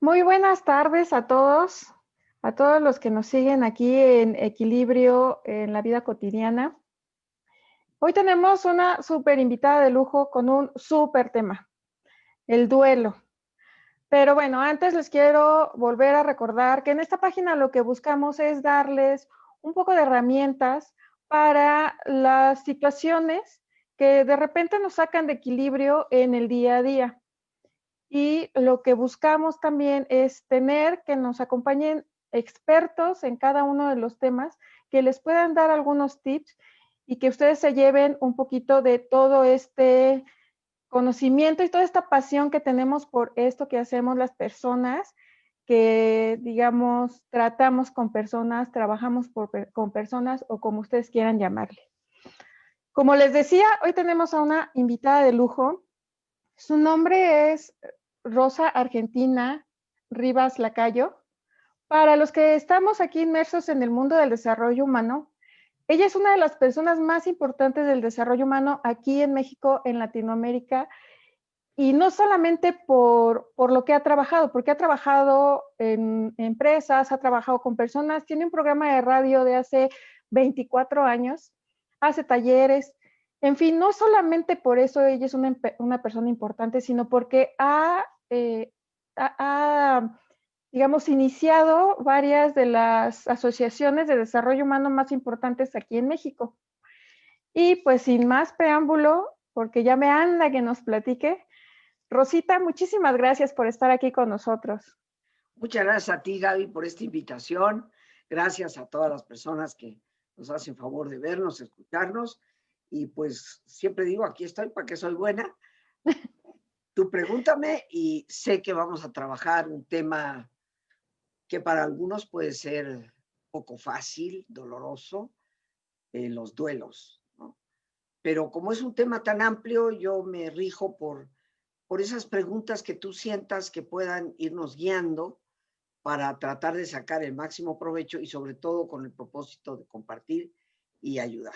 Muy buenas tardes a todos los que nos siguen aquí en Equilibrio en la vida cotidiana. Hoy tenemos una súper invitada de lujo con un súper tema, el duelo. Pero bueno, antes les quiero volver a recordar que en esta página lo que buscamos es darles un poco de herramientas para las situaciones que de repente nos sacan de equilibrio en el día a día. Y lo que buscamos también es tener que nos acompañen expertos en cada uno de los temas que les puedan dar algunos tips y que ustedes se lleven un poquito de todo este conocimiento y toda esta pasión que tenemos por esto que hacemos las personas que, digamos, tratamos con personas, trabajamos con personas o como ustedes quieran llamarle. Como les decía, hoy tenemos a una invitada de lujo. Su nombre es Rosa Argentina Rivas Lacayo. Para los que estamos aquí inmersos en el mundo del desarrollo humano, ella es una de las personas más importantes del desarrollo humano aquí en México, en Latinoamérica, y no solamente por lo que ha trabajado, porque ha trabajado en empresas, ha trabajado con personas, tiene un programa de radio de hace 24 años, hace talleres, en fin, no solamente por eso ella es una persona importante, sino porque ha, digamos, iniciado varias de las asociaciones de desarrollo humano más importantes aquí en México. Y pues sin más preámbulo, porque ya me anda que nos platique, Rosita, muchísimas gracias por estar aquí con nosotros. Muchas gracias a ti, Gaby, por esta invitación. Gracias a todas las personas que nos hacen favor de vernos, escucharnos. Y pues siempre digo, aquí estoy para que soy buena. Tú pregúntame y sé que vamos a trabajar un tema que para algunos puede ser poco fácil, doloroso, los duelos, ¿no? Pero como es un tema tan amplio, yo me rijo por esas preguntas que tú sientas que puedan irnos guiando para tratar de sacar el máximo provecho y sobre todo con el propósito de compartir y ayudar.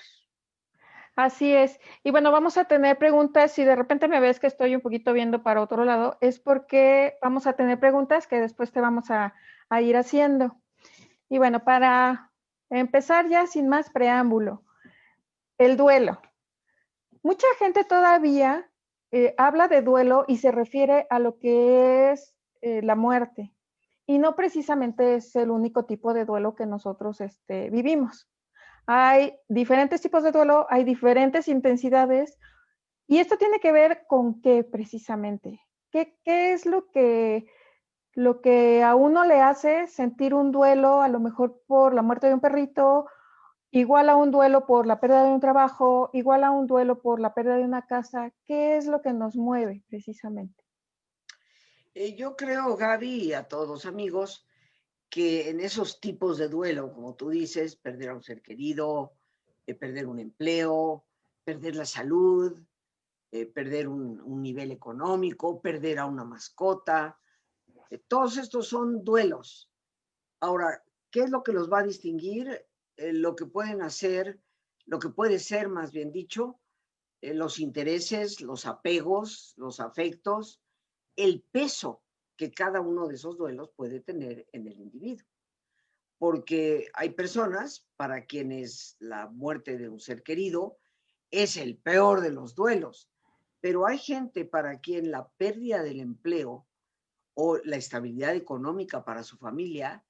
Así es. Y bueno, vamos a tener preguntas. Si de repente me ves que estoy un poquito viendo para otro lado, es porque vamos a tener preguntas que después te vamos a ir haciendo. Y bueno, para empezar ya sin más preámbulo, el duelo. Mucha gente todavía habla de duelo y se refiere a lo que es la muerte. Y no precisamente es el único tipo de duelo que nosotros vivimos. Hay diferentes tipos de duelo, hay diferentes intensidades, y esto tiene que ver con qué precisamente. ¿Qué es lo que a uno le hace sentir un duelo, a lo mejor por la muerte de un perrito, igual a un duelo por la pérdida de un trabajo, igual a un duelo por la pérdida de una casa? ¿Qué es lo que nos mueve precisamente? Yo creo, Gaby, y a todos los amigos, que en esos tipos de duelo, como tú dices, perder a un ser querido, perder un empleo, perder la salud, perder un nivel económico, perder a una mascota, todos estos son duelos. Ahora, ¿qué es lo que los va a distinguir? Lo que pueden hacer, lo que puede ser, más bien dicho, los intereses, los apegos, los afectos, el peso que cada uno de esos duelos puede tener en el individuo. Porque hay personas para quienes la muerte de un ser querido es el peor de los duelos, pero hay gente para quien la pérdida del empleo o la estabilidad económica para su familia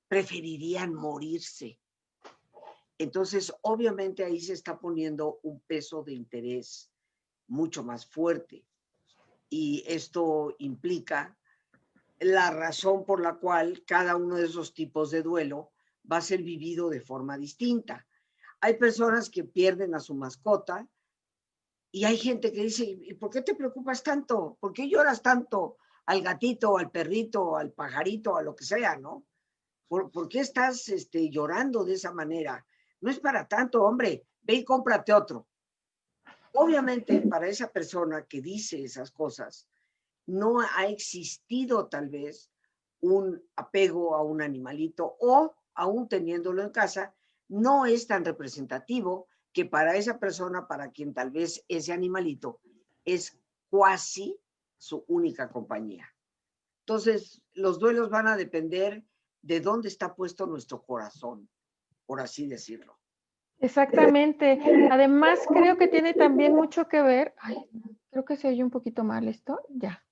preferirían morirse. Entonces, obviamente ahí se está poniendo un peso de interés mucho más fuerte y esto implica la razón por la cual cada uno de esos tipos de duelo va a ser vivido de forma distinta. Hay personas que pierden a su mascota y hay gente que dice, ¿y por qué te preocupas tanto? ¿Por qué lloras tanto al gatito, al perrito, al pajarito, a lo que sea, ¿no? ¿Por qué estás llorando de esa manera? No es para tanto, hombre, ve y cómprate otro. Obviamente, para esa persona que dice esas cosas, no ha existido tal vez un apego a un animalito o aún teniéndolo en casa, no es tan representativo que para esa persona, para quien tal vez ese animalito es cuasi su única compañía. Entonces, los duelos van a depender de dónde está puesto nuestro corazón, por así decirlo. Exactamente. Además, creo que tiene también mucho que ver. Ay, creo que se oye un poquito mal esto. Ya.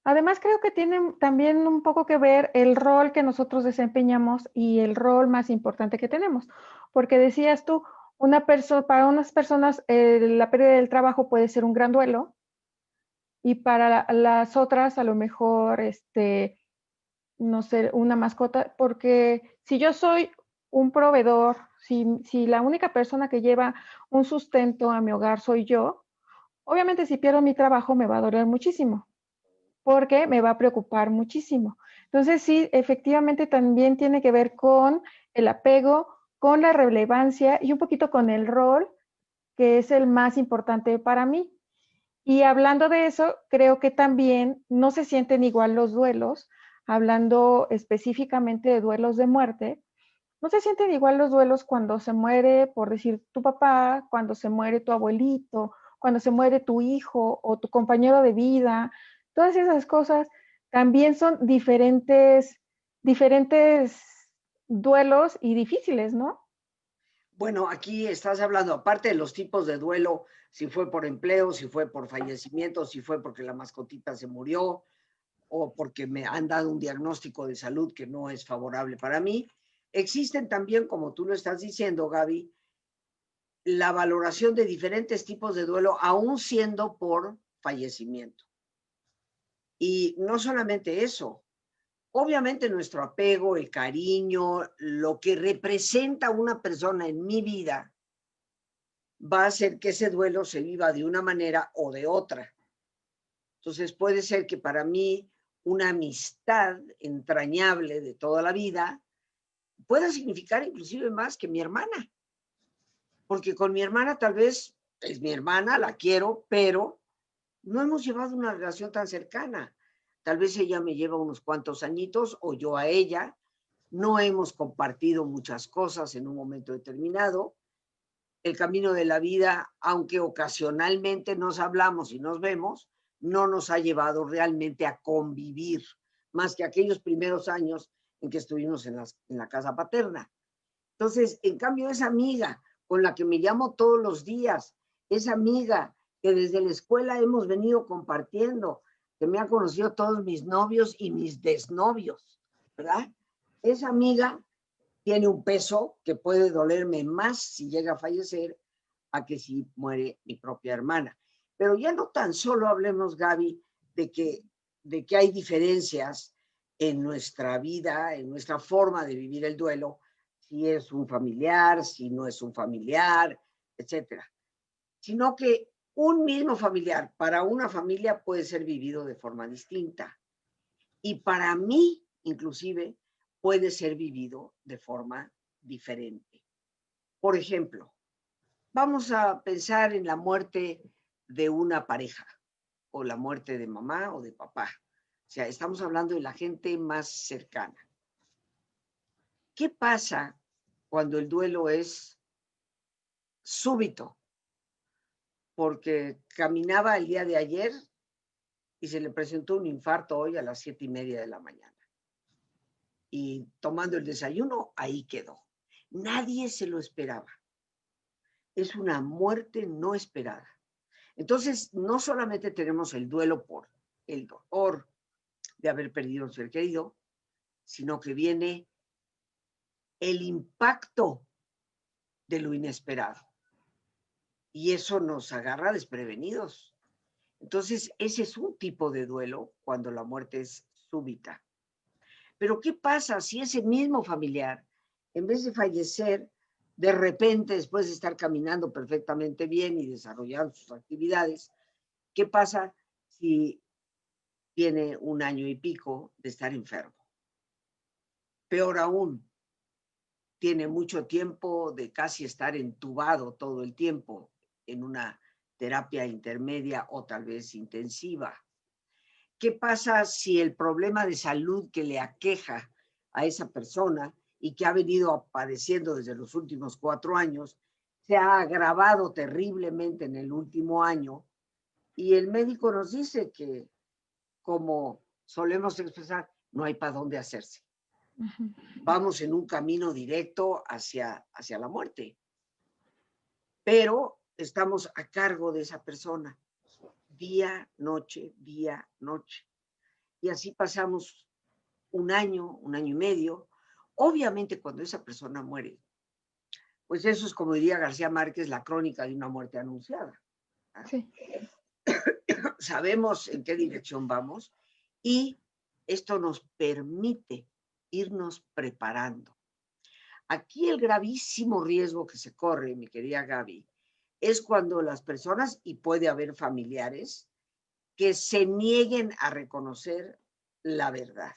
Además, creo que tiene también un poco que ver el rol que nosotros desempeñamos y el rol más importante que tenemos. Porque decías tú, para unas personas la pérdida del trabajo puede ser un gran duelo y para las otras a lo mejor, no sé, una mascota, porque si yo soy un proveedor, si la única persona que lleva un sustento a mi hogar soy yo, obviamente si pierdo mi trabajo me va a doler muchísimo porque me va a preocupar muchísimo. Entonces, sí, efectivamente también tiene que ver con el apego, con la relevancia y un poquito con el rol que es el más importante para mí. Y hablando de eso, creo que también no se sienten igual los duelos, hablando específicamente de duelos de muerte, no se sienten igual los duelos cuando se muere, por decir, tu papá, cuando se muere tu abuelito, cuando se muere tu hijo o tu compañero de vida. Todas esas cosas también son diferentes duelos y difíciles, ¿no? Bueno, aquí estás hablando, aparte de los tipos de duelo, si fue por empleo, si fue por fallecimiento, si fue porque la mascotita se murió o porque me han dado un diagnóstico de salud que no es favorable para mí. Existen también, como tú lo estás diciendo, Gaby, la valoración de diferentes tipos de duelo, aún siendo por fallecimiento. Y no solamente eso, obviamente nuestro apego, el cariño, lo que representa una persona en mi vida, va a hacer que ese duelo se viva de una manera o de otra. Entonces puede ser que para mí una amistad entrañable de toda la vida pueda significar inclusive más que mi hermana, porque con mi hermana tal vez es mi hermana, la quiero, pero no hemos llevado una relación tan cercana. Tal vez ella me lleva unos cuantos añitos o yo a ella. No hemos compartido muchas cosas en un momento determinado. El camino de la vida, aunque ocasionalmente nos hablamos y nos vemos, no nos ha llevado realmente a convivir, más que aquellos primeros años en que estuvimos en la casa paterna. Entonces, en cambio, esa amiga con la que me llamo todos los días, esa amiga que desde la escuela hemos venido compartiendo, que me ha conocido todos mis novios y mis desnovios, ¿verdad? Esa amiga tiene un peso que puede dolerme más si llega a fallecer a que si muere mi propia hermana. Pero ya no tan solo hablemos, Gaby, de que hay diferencias en nuestra vida, en nuestra forma de vivir el duelo, si es un familiar, si no es un familiar, etcétera. Sino que un mismo familiar para una familia puede ser vivido de forma distinta. Y para mí, inclusive, puede ser vivido de forma diferente. Por ejemplo, vamos a pensar en la muerte de una pareja o la muerte de mamá o de papá. O sea, estamos hablando de la gente más cercana. ¿Qué pasa cuando el duelo es súbito? Porque caminaba el día de ayer y se le presentó un infarto hoy a las 7:30 de la mañana. Y tomando el desayuno, ahí quedó. Nadie se lo esperaba. Es una muerte no esperada. Entonces, no solamente tenemos el duelo por el dolor de haber perdido a un ser querido, sino que viene el impacto de lo inesperado. Y eso nos agarra desprevenidos. Entonces, ese es un tipo de duelo cuando la muerte es súbita. Pero ¿qué pasa si ese mismo familiar, en vez de fallecer, de repente, después de estar caminando perfectamente bien y desarrollando sus actividades, qué pasa si tiene un año y pico de estar enfermo? Peor aún, tiene mucho tiempo de casi estar entubado todo el tiempo en una terapia intermedia o tal vez intensiva. ¿Qué pasa si el problema de salud que le aqueja a esa persona y que ha venido padeciendo desde los últimos 4 años se ha agravado terriblemente en el último año y el médico nos dice que como solemos expresar, no hay para dónde hacerse. Ujú. Vamos en un camino directo hacia la muerte, pero estamos a cargo de esa persona, día, noche, día, noche. Y así pasamos un año y medio. Obviamente, cuando esa persona muere, pues eso es, como diría García Márquez, la crónica de una muerte anunciada. Sí, Sabemos en qué dirección vamos y esto nos permite irnos preparando. Aquí el gravísimo riesgo que se corre, mi querida Gaby, es cuando las personas, y puede haber familiares, que se nieguen a reconocer la verdad.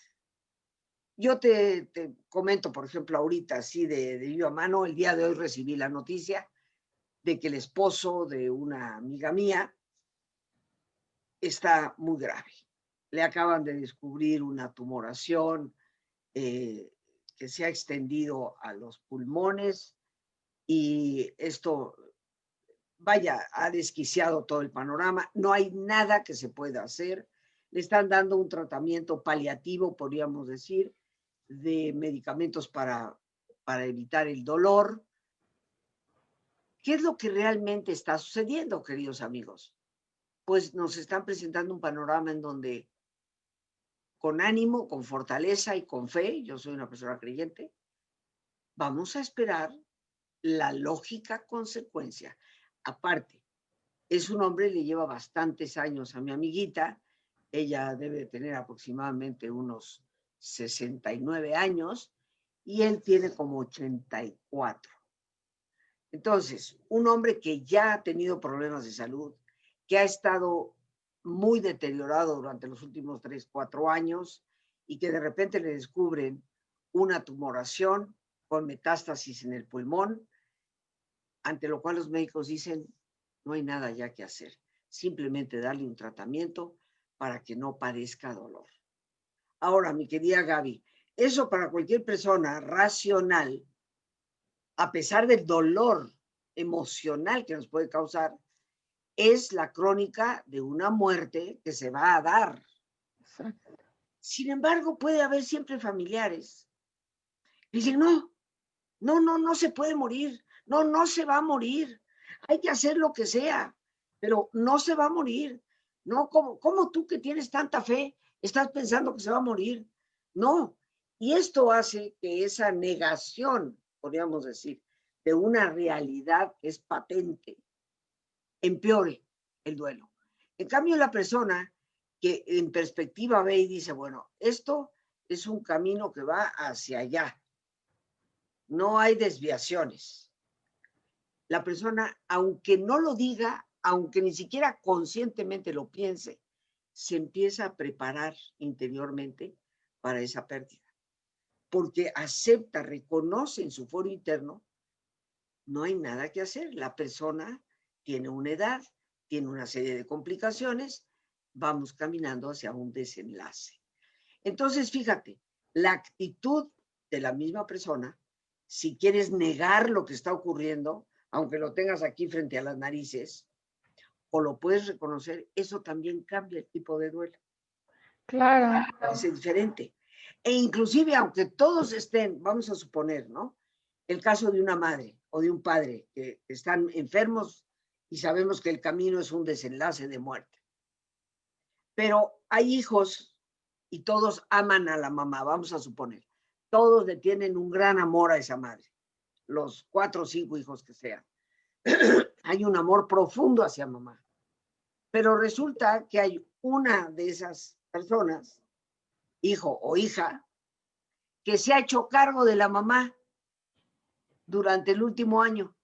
Yo te comento, por ejemplo, ahorita, así de viva mano, el día de hoy recibí la noticia de que el esposo de una amiga mía está muy grave. Le acaban de descubrir una tumoración que se ha extendido a los pulmones y esto, vaya, ha desquiciado todo el panorama. No hay nada que se pueda hacer. Le están dando un tratamiento paliativo, podríamos decir, de medicamentos para evitar el dolor. ¿Qué es lo que realmente está sucediendo, queridos amigos? Pues nos están presentando un panorama en donde con ánimo, con fortaleza y con fe, yo soy una persona creyente, vamos a esperar la lógica consecuencia. Aparte, es un hombre, le lleva bastantes años a mi amiguita, ella debe tener aproximadamente unos 69 años y él tiene como 84. Entonces, un hombre que ya ha tenido problemas de salud, que ha estado muy deteriorado durante los últimos 3, 4 años y que de repente le descubren una tumoración con metástasis en el pulmón, ante lo cual los médicos dicen, no hay nada ya que hacer, simplemente darle un tratamiento para que no padezca dolor. Ahora, mi querida Gaby, eso para cualquier persona racional, a pesar del dolor emocional que nos puede causar, es la crónica de una muerte que se va a dar. exacto. Sin embargo, puede haber siempre familiares que dicen, no, no, no, no se puede morir, no, no se va a morir, hay que hacer lo que sea, pero no se va a morir. No, ¿cómo tú que tienes tanta fe estás pensando que se va a morir? No. Y esto hace que esa negación, podríamos decir, de una realidad que es patente, empeore el duelo. En cambio, la persona que en perspectiva ve y dice, bueno, esto es un camino que va hacia allá, no hay desviaciones. La persona, aunque no lo diga, aunque ni siquiera conscientemente lo piense, se empieza a preparar interiormente para esa pérdida, porque acepta, reconoce en su foro interno, no hay nada que hacer. La persona tiene una edad, tiene una serie de complicaciones, vamos caminando hacia un desenlace. Entonces, fíjate, la actitud de la misma persona, si quieres negar lo que está ocurriendo, aunque lo tengas aquí frente a las narices, o lo puedes reconocer, eso también cambia el tipo de duelo. Claro, Es diferente. E inclusive, aunque todos estén, vamos a suponer, ¿no? El caso de una madre o de un padre que están enfermos y sabemos que el camino es un desenlace de muerte. Pero hay hijos y todos aman a la mamá, vamos a suponer. Todos le tienen un gran amor a esa madre, los 4 o 5 hijos que sean. Hay un amor profundo hacia mamá. Pero resulta que hay una de esas personas, hijo o hija, que se ha hecho cargo de la mamá durante el último año.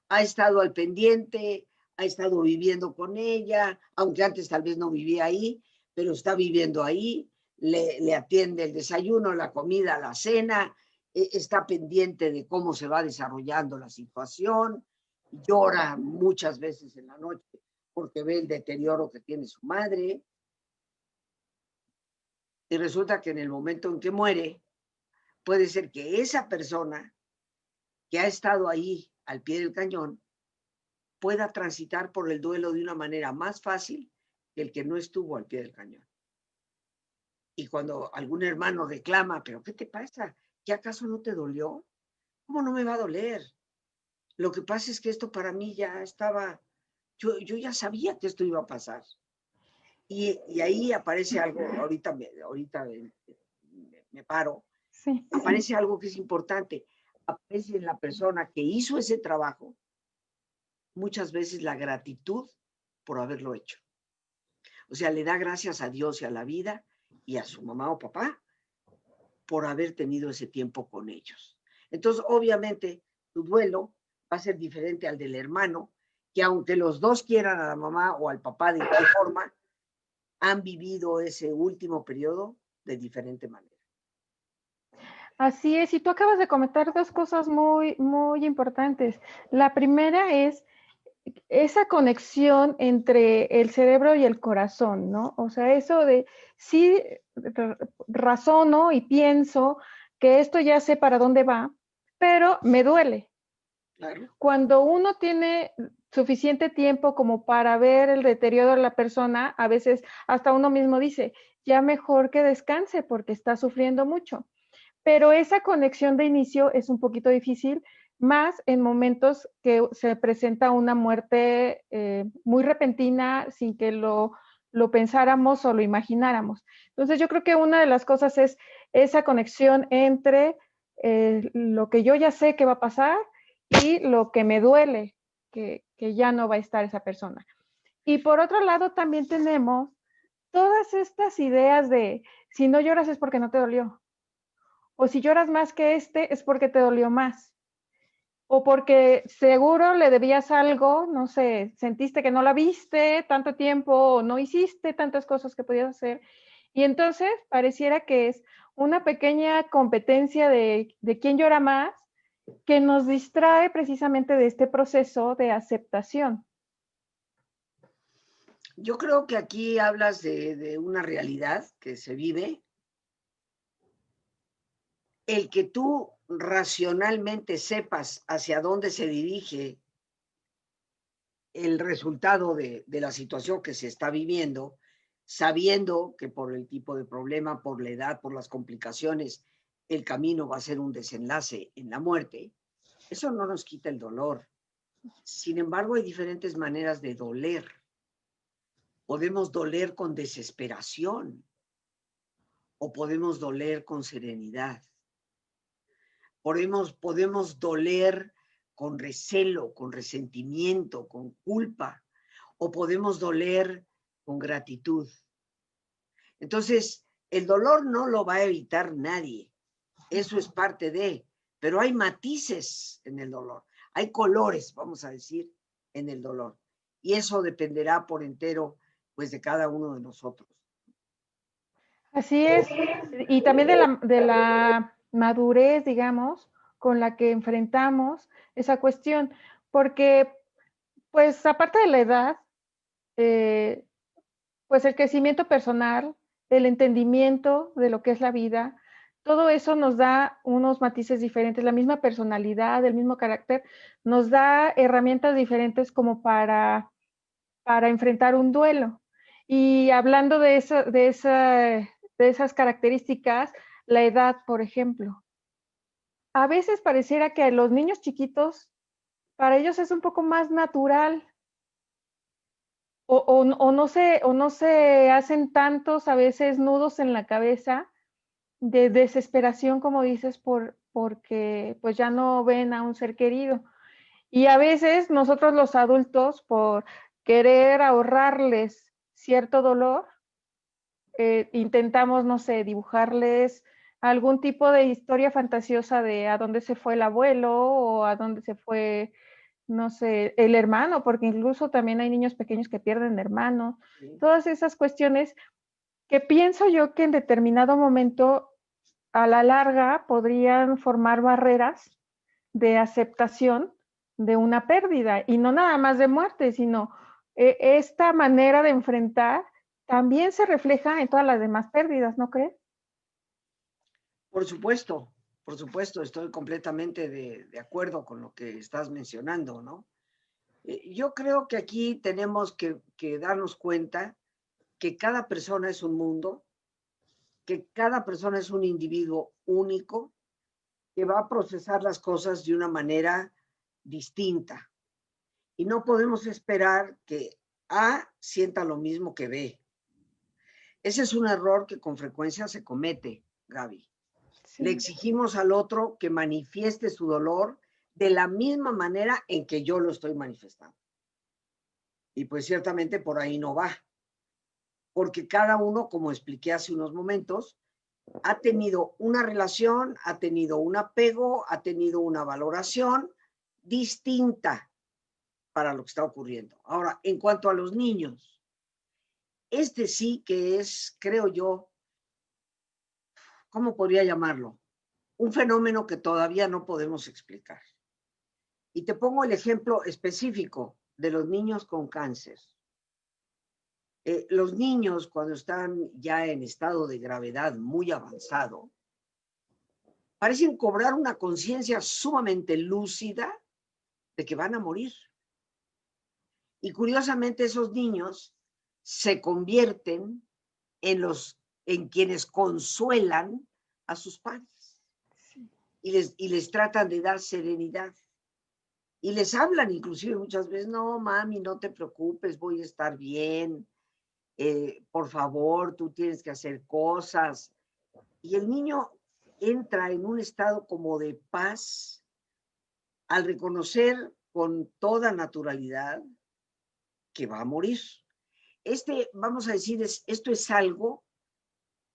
Ha estado al pendiente, ha estado viviendo con ella, aunque antes tal vez no vivía ahí, pero está viviendo ahí, le atiende el desayuno, la comida, la cena, está pendiente de cómo se va desarrollando la situación, llora muchas veces en la noche porque ve el deterioro que tiene su madre. Y resulta que en el momento en que muere, puede ser que esa persona que ha estado ahí al pie del cañón pueda transitar por el duelo de una manera más fácil que el que no estuvo al pie del cañón. cuando algún hermano reclama, ¿pero qué te pasa? ¿Ya acaso no te dolió? ¿Cómo no me va a doler? Lo que pasa es que esto para mí ya estaba, yo ya sabía que esto iba a pasar. Y ahí aparece algo, ahorita me paro, Sí. aparece algo que es importante. Aparece en la persona que hizo ese trabajo muchas veces la gratitud por haberlo hecho. O sea, le da gracias a Dios y a la vida y a su mamá o papá por haber tenido ese tiempo con ellos. Entonces, obviamente, tu duelo va a ser diferente al del hermano, que aunque los dos quieran a la mamá o al papá de igual forma, han vivido ese último periodo de diferente manera. Así es, y tú acabas de comentar dos cosas muy, muy importantes. La primera es esa conexión entre el cerebro y el corazón, ¿no? O sea, eso de sí razono y pienso que esto ya sé para dónde va, pero me duele. Claro. Cuando uno tiene suficiente tiempo como para ver el deterioro de la persona, a veces hasta uno mismo dice, ya mejor que descanse porque está sufriendo mucho. Pero esa conexión de inicio es un poquito difícil, más en momentos que se presenta una muerte muy repentina sin que lo pensáramos o lo imagináramos. Entonces yo creo que una de las cosas es esa conexión entre lo que yo ya sé que va a pasar y lo que me duele, que ya no va a estar esa persona. Y por otro lado también tenemos todas estas ideas de si no lloras es porque no te dolió. O si lloras más que este, es porque te dolió más. O porque seguro le debías algo, no sé, sentiste que no la viste tanto tiempo o no hiciste tantas cosas que podías hacer. Y entonces pareciera que es una pequeña competencia de quién llora más que nos distrae precisamente de este proceso de aceptación. Yo creo que aquí hablas de una realidad que se vive. El que tú racionalmente sepas hacia dónde se dirige el resultado de la situación que se está viviendo, sabiendo que por el tipo de problema, por la edad, por las complicaciones, el camino va a ser un desenlace en la muerte, eso no nos quita el dolor. Sin embargo, hay diferentes maneras de doler. Podemos doler con desesperación o podemos doler con serenidad. Podemos doler con recelo, con resentimiento, con culpa, o podemos doler con gratitud. Entonces, el dolor no lo va a evitar nadie. Eso es parte de, pero hay matices en el dolor. Hay colores, vamos a decir, en el dolor. Y eso dependerá por entero, pues, de cada uno de nosotros. Así es. Y también de la madurez, digamos, con la que enfrentamos esa cuestión. Porque, pues, aparte de la edad, eh, pues el crecimiento personal, el entendimiento de lo que es la vida, todo eso nos da unos matices diferentes, la misma personalidad, el mismo carácter, nos da herramientas diferentes como para enfrentar un duelo. Y hablando de esas características, la edad, por ejemplo. A veces pareciera que a los niños chiquitos, para ellos es un poco más natural o no se hacen tantos a veces nudos en la cabeza de desesperación, como dices, porque pues ya no ven a un ser querido. Y a veces nosotros los adultos, por querer ahorrarles cierto dolor, intentamos, no sé, dibujarles algún tipo de historia fantasiosa de a dónde se fue el abuelo o a dónde se fue, no sé, el hermano, porque incluso también hay niños pequeños que pierden hermanos. ¿Sí? Todas esas cuestiones que pienso yo que en determinado momento, a la larga, podrían formar barreras de aceptación de una pérdida, y no nada más de muerte, sino esta manera de enfrentar también se refleja en todas las demás pérdidas, ¿no crees? Por supuesto, estoy completamente de acuerdo con lo que estás mencionando, ¿no? Yo creo que aquí tenemos que darnos cuenta que cada persona es un mundo que cada persona es un individuo único que va a procesar las cosas de una manera distinta. Y no podemos esperar que A sienta lo mismo que B. Ese es un error que con frecuencia se comete, Gaby. Sí. Le exigimos al otro que manifieste su dolor de la misma manera en que yo lo estoy manifestando. Y pues ciertamente por ahí no va. Porque cada uno, como expliqué hace unos momentos, ha tenido una relación, ha tenido un apego, ha tenido una valoración distinta para lo que está ocurriendo. Ahora, en cuanto a los niños, este sí que es, creo yo, ¿cómo podría llamarlo? Un fenómeno que todavía no podemos explicar. Y te pongo el ejemplo específico de los niños con cáncer. Los niños, cuando están ya en estado de gravedad muy avanzado, parecen cobrar una conciencia sumamente lúcida de que van a morir. Y curiosamente esos niños se convierten en quienes consuelan a sus padres y les tratan de dar serenidad. Y les hablan inclusive muchas veces, no, mami, no te preocupes, voy a estar bien, por favor, tú tienes que hacer cosas. Y el niño entra en un estado como de paz al reconocer con toda naturalidad que va a morir. Vamos a decir, esto es algo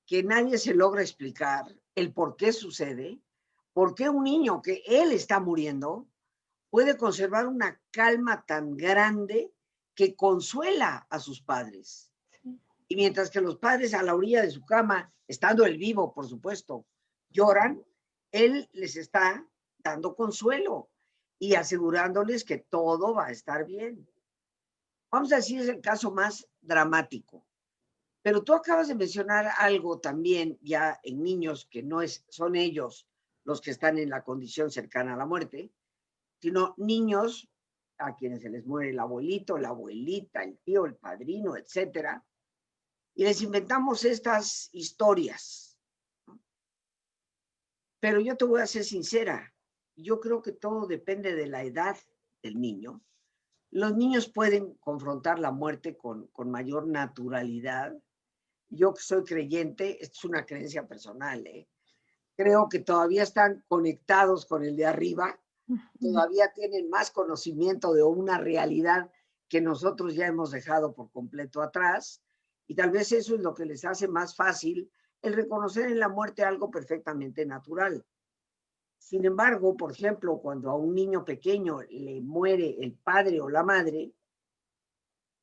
que nadie se logra explicar, el por qué sucede, por qué un niño que él está muriendo puede conservar una calma tan grande que consuela a sus padres. Sí. Y mientras que los padres a la orilla de su cama, estando él vivo, por supuesto, lloran, él les está dando consuelo y asegurándoles que todo va a estar bien. Vamos a decir, es el caso más dramático. Pero tú acabas de mencionar algo también ya en niños que no son ellos los que están en la condición cercana a la muerte, sino niños a quienes se les muere el abuelito, la abuelita, el tío, el padrino, etcétera, y les inventamos estas historias. Pero yo te voy a ser sincera, yo creo que todo depende de la edad del niño. Los niños pueden confrontar la muerte con mayor naturalidad. Yo que soy creyente, esto es una creencia personal, creo que todavía están conectados con el de arriba, todavía tienen más conocimiento de una realidad que nosotros ya hemos dejado por completo atrás, y tal vez eso es lo que les hace más fácil el reconocer en la muerte algo perfectamente natural. Sin embargo, por ejemplo, cuando a un niño pequeño le muere el padre o la madre,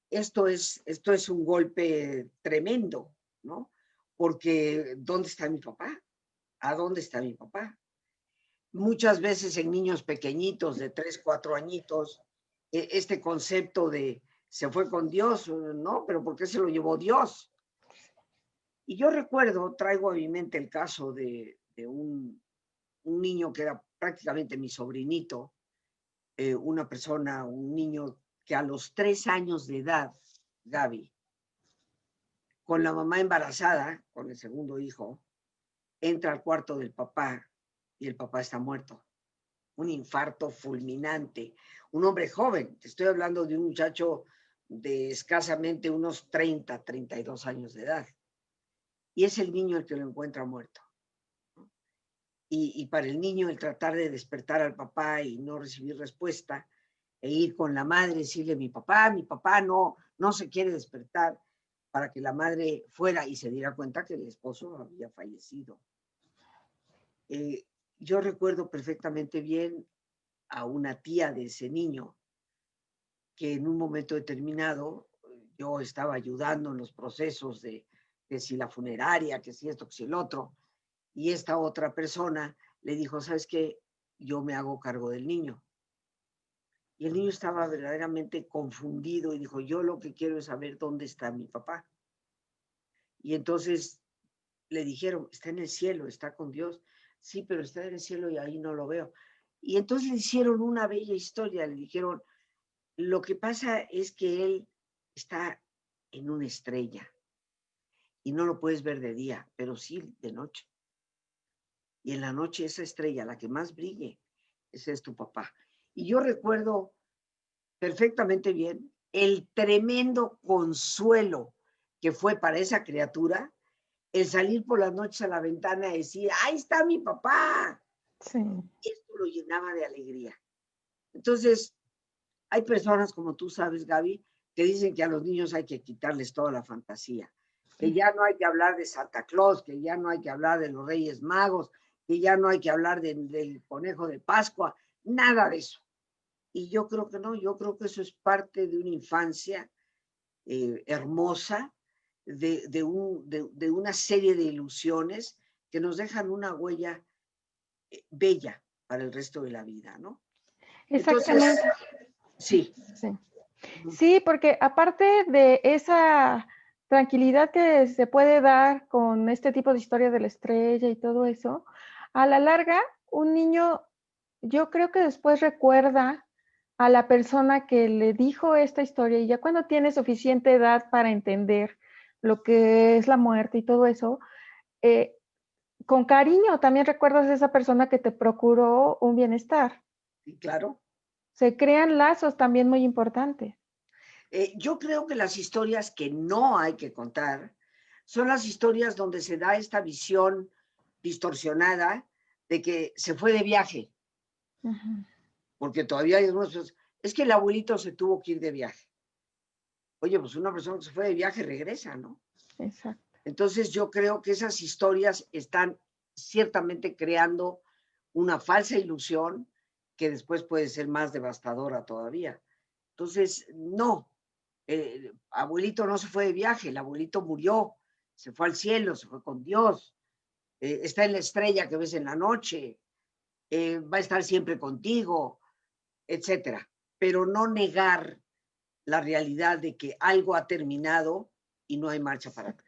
esto es un golpe tremendo, ¿no? Porque ¿dónde está mi papá? ¿A dónde está mi papá? Muchas veces en niños pequeñitos de 3, 4 añitos, este concepto de se fue con Dios, ¿no? Pero ¿por qué se lo llevó Dios? Y yo recuerdo, traigo a mi mente el caso de un niño que era prácticamente mi sobrinito, una persona, un niño que a los 3 años de edad, Gaby, con la mamá embarazada, con el segundo hijo, entra al cuarto del papá y el papá está muerto. Un infarto fulminante. Un hombre joven, te estoy hablando de un muchacho de escasamente unos 30, 32 años de edad. Y es el niño el que lo encuentra muerto. Y para el niño el tratar de despertar al papá y no recibir respuesta, e ir con la madre, decirle, mi papá no se quiere despertar, para que la madre fuera y se diera cuenta que el esposo había fallecido. Yo recuerdo perfectamente bien a una tía de ese niño que en un momento determinado yo estaba ayudando en los procesos de si la funeraria, que si esto, que si el otro, y esta otra persona le dijo, ¿sabes qué? Yo me hago cargo del niño. Y el niño estaba verdaderamente confundido y dijo, yo lo que quiero es saber dónde está mi papá. Y entonces le dijeron, está en el cielo, está con Dios. Sí, pero está en el cielo y ahí no lo veo. Y entonces le hicieron una bella historia, le dijeron, lo que pasa es que él está en una estrella y no lo puedes ver de día, pero sí de noche. Y en la noche esa estrella, la que más brille, ese es tu papá. Y yo recuerdo perfectamente bien el tremendo consuelo que fue para esa criatura el salir por las noches a la ventana y decir, ahí está mi papá. Sí. Esto lo llenaba de alegría. Entonces, hay personas, como tú sabes, Gaby, que dicen que a los niños hay que quitarles toda la fantasía, que Sí. ya no hay que hablar de Santa Claus, que ya no hay que hablar de los Reyes Magos, que ya no hay que hablar del conejo de Pascua, nada de eso. Y yo creo que no, yo creo que eso es parte de una infancia hermosa, de una serie de ilusiones que nos dejan una huella bella para el resto de la vida, ¿no? Entonces, Exactamente. sí. Sí. Sí, porque aparte de esa tranquilidad que se puede dar con este tipo de historia de la estrella y todo eso, a la larga, un niño, yo creo que después recuerda a la persona que le dijo esta historia y ya cuando tiene suficiente edad para entender lo que es la muerte y todo eso, eh, con cariño también recuerdas a esa persona que te procuró un bienestar. Sí, claro. Se crean lazos también muy importantes. Yo creo que las historias que no hay que contar son las historias donde se da esta visión distorsionada de que se fue de viaje, Ujú, porque todavía hay algunos, es que el abuelito se tuvo que ir de viaje. Oye, pues una persona que se fue de viaje regresa, ¿no? exacto. Entonces yo creo que esas historias están ciertamente creando una falsa ilusión que después puede ser más devastadora todavía. Entonces, no, abuelito no se fue de viaje, el abuelito murió, se fue al cielo, se fue con Dios, está en la estrella que ves en la noche, va a estar siempre contigo, etcétera. Pero no negar la realidad de que algo ha terminado y no hay marcha para atrás.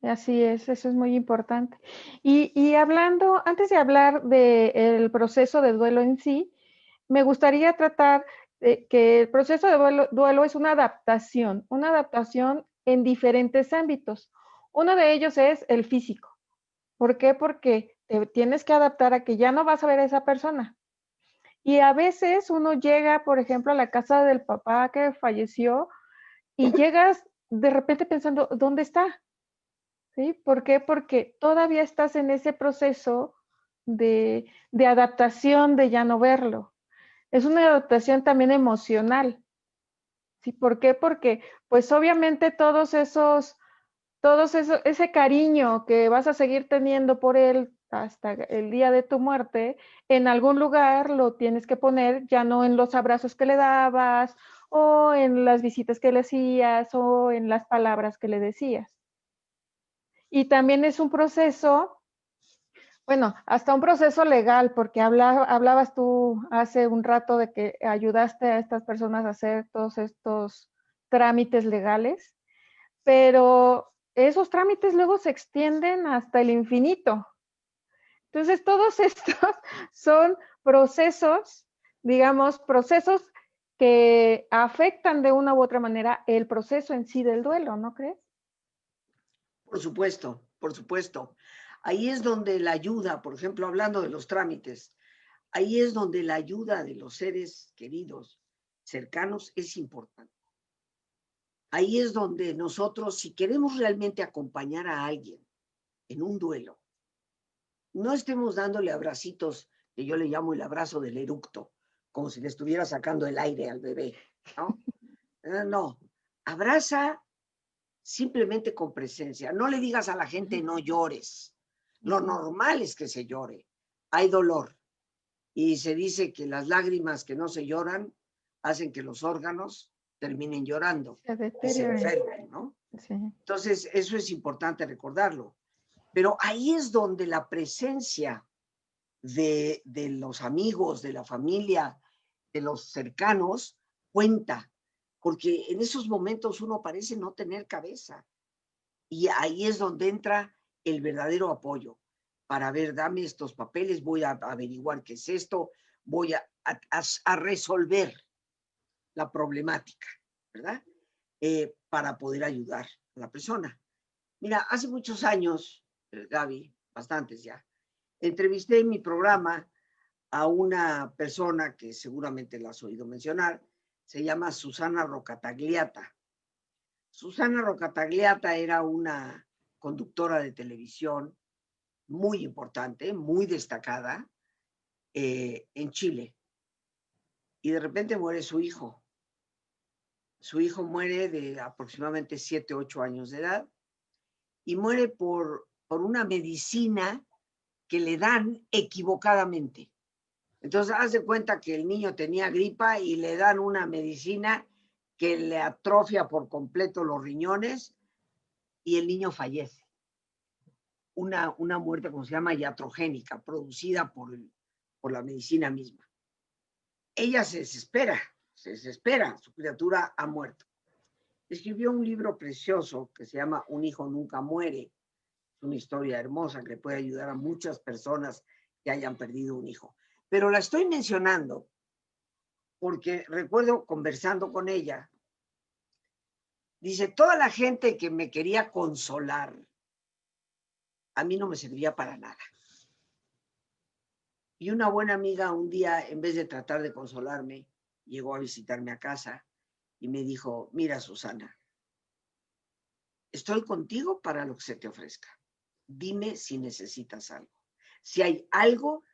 Así es, eso es muy importante. Y hablando, antes de hablar del proceso de duelo en sí, me gustaría tratar de que el proceso de duelo es una adaptación en diferentes ámbitos. Uno de ellos es el físico. ¿Por qué? Porque te tienes que adaptar a que ya no vas a ver a esa persona. Y a veces uno llega, por ejemplo, a la casa del papá que falleció y llegas de repente pensando, ¿dónde está? ¿Sí? ¿Por qué? Porque todavía estás en ese proceso de adaptación, de ya no verlo. Es una adaptación también emocional. ¿Sí? ¿Por qué? Porque, pues obviamente ese cariño que vas a seguir teniendo por él hasta el día de tu muerte, en algún lugar lo tienes que poner, ya no en los abrazos que le dabas, o en las visitas que le hacías, o en las palabras que le decías. Y también es un proceso, bueno, hasta un proceso legal, porque hablabas tú hace un rato de que ayudaste a estas personas a hacer todos estos trámites legales, pero esos trámites luego se extienden hasta el infinito. Entonces, todos estos son procesos, digamos, procesos que afectan de una u otra manera el proceso en sí del duelo, ¿no crees? Por supuesto, por supuesto. Ahí es donde la ayuda, por ejemplo, hablando de los trámites, ahí es donde la ayuda de los seres queridos, cercanos, es importante. Ahí es donde nosotros, si queremos realmente acompañar a alguien en un duelo, no estemos dándole abracitos, que yo le llamo el abrazo del eructo, como si le estuviera sacando el aire al bebé, ¿no? No, abraza simplemente con presencia. No le digas a la gente no llores. Lo normal es que se llore. Hay dolor. Y se dice que las lágrimas que no se lloran hacen que los órganos terminen llorando Se y se deteriora. enfermen, ¿no? Sí. Entonces, eso es importante recordarlo. Pero ahí es donde la presencia de los amigos, de la familia, de los cercanos, cuenta. Porque en esos momentos uno parece no tener cabeza. Y ahí es donde entra el verdadero apoyo para ver, dame estos papeles, voy a averiguar qué es esto, voy a resolver la problemática, ¿verdad? Para poder ayudar a la persona. Mira, hace muchos años, Gaby, bastantes ya, entrevisté en mi programa a una persona que seguramente la has oído mencionar, se llama Susana Rocatagliata. Susana Rocatagliata era una conductora de televisión muy importante, muy destacada en Chile. Y de repente muere su hijo. Su hijo muere de aproximadamente 7, 8 años de edad y muere por una medicina que le dan equivocadamente. Entonces, haz de cuenta que el niño tenía gripa y le dan una medicina que le atrofia por completo los riñones y el niño fallece. Una muerte, como se llama, iatrogénica, producida por la medicina misma. Ella se desespera, su criatura ha muerto. Escribió un libro precioso que se llama Un hijo nunca muere. Es una historia hermosa que puede ayudar a muchas personas que hayan perdido un hijo. Pero la estoy mencionando porque recuerdo conversando con ella, dice, toda la gente que me quería consolar, a mí no me servía para nada. Y una buena amiga un día, en vez de tratar de consolarme, llegó a visitarme a casa y me dijo, mira, Susana, estoy contigo para lo que se te ofrezca. Dime si necesitas algo. Si hay algo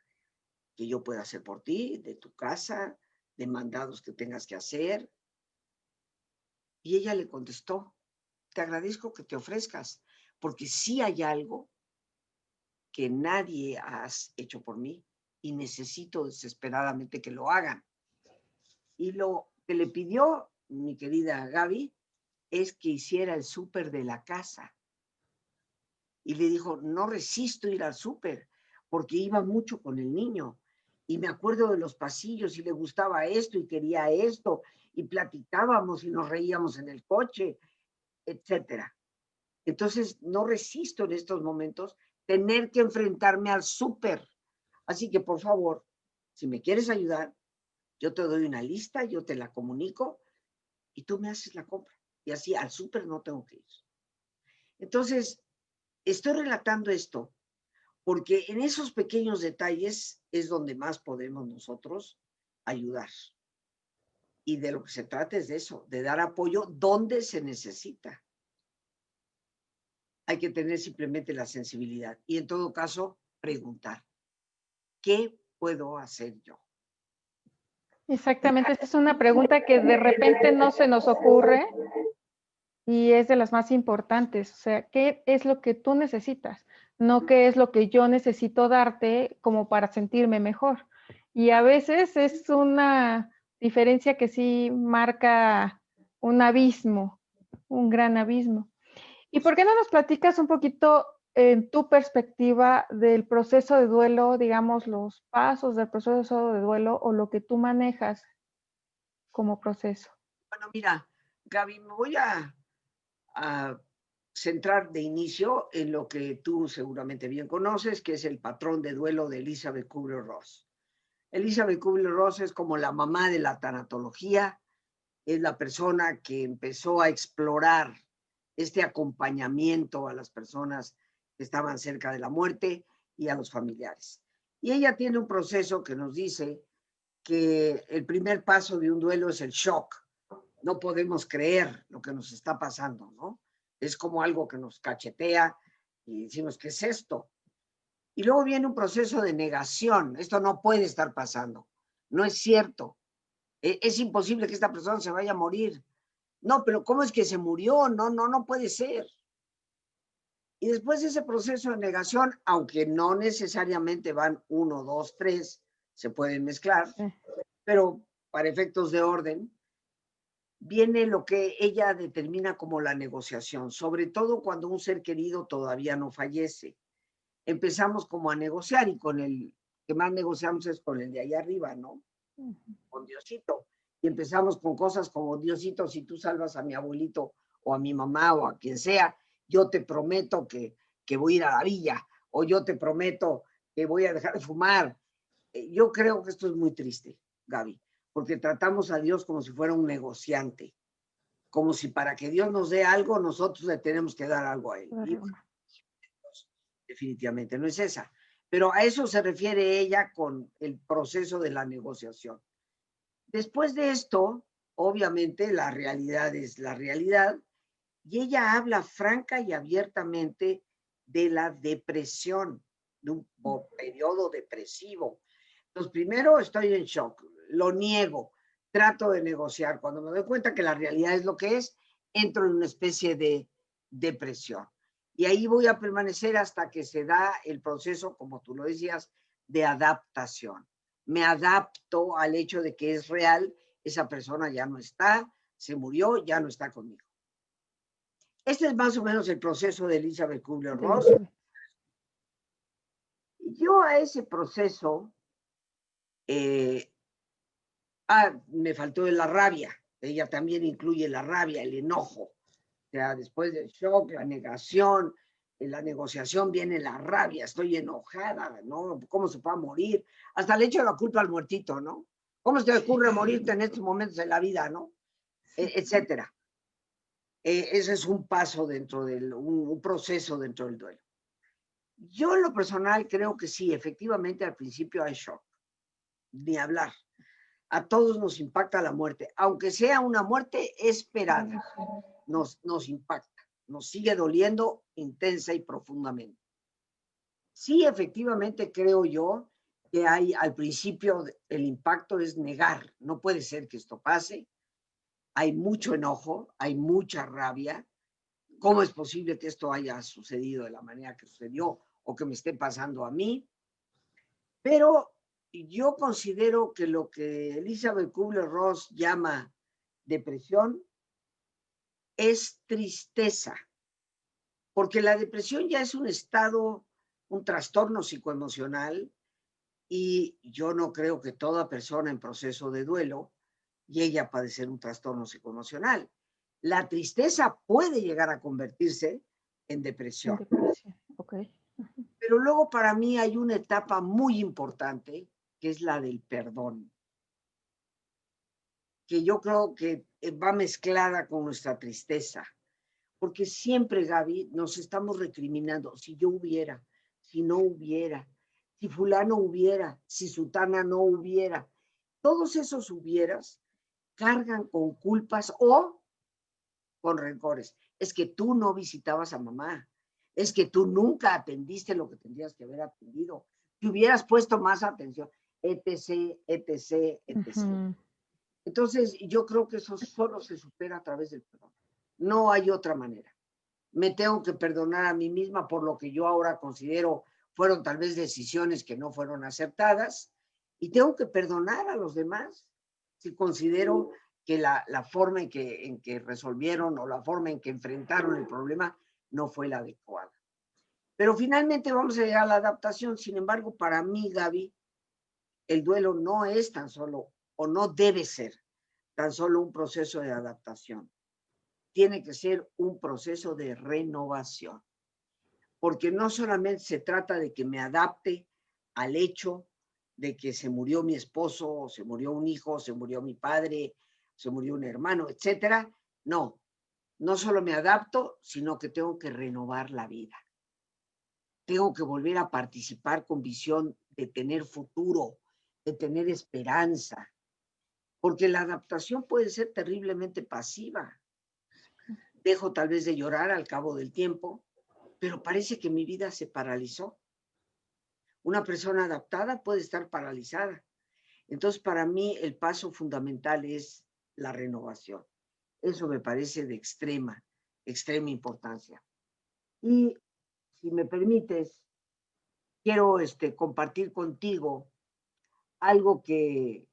que yo pueda hacer por ti, de tu casa, de mandados que tengas que hacer. Y ella le contestó, te agradezco que te ofrezcas, porque sí hay algo que nadie has hecho por mí y necesito desesperadamente que lo hagan. Y lo que le pidió mi querida Gaby es que hiciera el súper de la casa. Y le dijo, no resisto ir al súper, porque iba mucho con el niño. Y me acuerdo de los pasillos y le gustaba esto y quería esto, y platicábamos y nos reíamos en el coche, etcétera. Entonces, no resisto en estos momentos tener que enfrentarme al súper. Así que, por favor, si me quieres ayudar, yo te doy una lista, yo te la comunico y tú me haces la compra. Y así al súper no tengo que ir. Entonces, estoy relatando esto porque en esos pequeños detalles es donde más podemos nosotros ayudar. Y de lo que se trata es de eso, de dar apoyo donde se necesita. Hay que tener simplemente la sensibilidad y en todo caso preguntar, ¿qué puedo hacer yo? Exactamente, esa es una pregunta que de repente no se nos ocurre y es de las más importantes. O sea, ¿qué es lo que tú necesitas? No qué es lo que yo necesito darte como para sentirme mejor. Y a veces es una diferencia que sí marca un abismo, un gran abismo. ¿Y por qué no nos platicas un poquito en tu perspectiva del proceso de duelo, digamos, los pasos del proceso de duelo o lo que tú manejas como proceso? Bueno, mira, Gaby, me voy a centrar de inicio en lo que tú seguramente bien conoces, que es el patrón de duelo de Elizabeth Kubler-Ross. Elizabeth Kubler-Ross es como la mamá de la tanatología, es la persona que empezó a explorar este acompañamiento a las personas que estaban cerca de la muerte y a los familiares. Y ella tiene un proceso que nos dice que el primer paso de un duelo es el shock. No podemos creer lo que nos está pasando, ¿no? Es como algo que nos cachetea y decimos, ¿qué es esto? Y luego viene un proceso de negación. Esto no puede estar pasando. No es cierto. Es imposible que esta persona se vaya a morir. No, pero ¿cómo es que se murió? No puede ser. Y después de ese proceso de negación, aunque no necesariamente van 1, 2, 3, se pueden mezclar, Sí. pero para efectos de orden, viene lo que ella determina como la negociación, sobre todo cuando un ser querido todavía no fallece. Empezamos como a negociar y con el que más negociamos es con el de allá arriba, ¿no? Con Diosito. Y empezamos con cosas como, Diosito, si tú salvas a mi abuelito o a mi mamá o a quien sea, yo te prometo que voy a ir a la villa, o yo te prometo que voy a dejar de fumar. Yo creo que esto es muy triste, Gaby, porque tratamos a Dios como si fuera un negociante. como si para que Dios nos dé algo, nosotros le tenemos que dar algo a Él. Y bueno, definitivamente no es esa. Pero a eso se refiere ella con el proceso de la negociación. Después de esto, obviamente, la realidad es la realidad, y ella habla franca y abiertamente de la depresión, de un periodo depresivo. Entonces, primero estoy en shock, lo niego, trato de negociar. Cuando me doy cuenta que la realidad es lo que es, entro en una especie de depresión. Y ahí voy a permanecer hasta que se da el proceso, como tú lo decías, de adaptación. Me adapto al hecho de que es real, esa persona ya no está, se murió, ya no está conmigo. Este es más o menos el proceso de Elizabeth Kubler-Ross. Yo a ese proceso, me faltó la rabia. Ella también incluye la rabia, el enojo. O sea, después del shock, la negación, en la negociación viene la rabia. Estoy enojada, ¿no? ¿Cómo se puede morir? Hasta le echo la culpa al muertito, ¿no? ¿Cómo se te ocurre morirte en estos momentos de la vida, ¿no? Etcétera. Ese es un paso dentro del, un proceso dentro del duelo. Yo en lo personal creo que sí, efectivamente al principio hay shock, ni hablar. A todos nos impacta la muerte, aunque sea una muerte esperada, nos impacta, nos sigue doliendo intensa y profundamente. Sí, efectivamente creo yo que hay al principio el impacto es negar, no puede ser que esto pase, hay mucho enojo, hay mucha rabia. ¿Cómo es posible que esto haya sucedido de la manera que sucedió o que me esté pasando a mí? Pero yo considero que lo que Elizabeth Kubler-Ross llama depresión es tristeza, porque la depresión ya es un estado, un trastorno psicoemocional, y yo no creo que toda persona en proceso de duelo llegue a padecer un trastorno psicoemocional. La tristeza puede llegar a convertirse en depresión. Okay. Pero luego para mí hay una etapa muy importante, que es la del perdón, que yo creo que va mezclada con nuestra tristeza, porque siempre, Gaby, nos estamos recriminando, si yo hubiera, si no hubiera, si fulano hubiera, si sutana no hubiera. Todos esos hubieras cargan con culpas o con rencores. Es que tú no visitabas a mamá, es que tú nunca atendiste lo que tendrías que haber atendido, te hubieras puesto más atención, etc., etc., etc. Entonces, yo creo que eso solo se supera a través del perdón. No hay otra manera. Me tengo que perdonar a mí misma por lo que yo ahora considero fueron tal vez decisiones que no fueron acertadas, y tengo que perdonar a los demás si considero que la forma en que resolvieron o la forma en que enfrentaron el problema no fue la adecuada. Pero finalmente vamos a llegar a la adaptación. Sin embargo, para mí, Gaby, el duelo no es tan solo, o no debe ser tan solo un proceso de adaptación. Tiene que ser un proceso de renovación. Porque no solamente se trata de que me adapte al hecho de que se murió mi esposo, se murió un hijo, se murió mi padre, se murió un hermano, etcétera. No, no solo me adapto, sino que tengo que renovar la vida. Tengo que volver a participar con visión de tener futuro, de tener esperanza, porque la adaptación puede ser terriblemente pasiva. Dejo tal vez de llorar al cabo del tiempo, pero parece que mi vida se paralizó. Una persona adaptada puede estar paralizada. Entonces, para mí, el paso fundamental es la renovación. Eso me parece de extrema, extrema importancia. Y si me permites, quiero compartir contigo algo que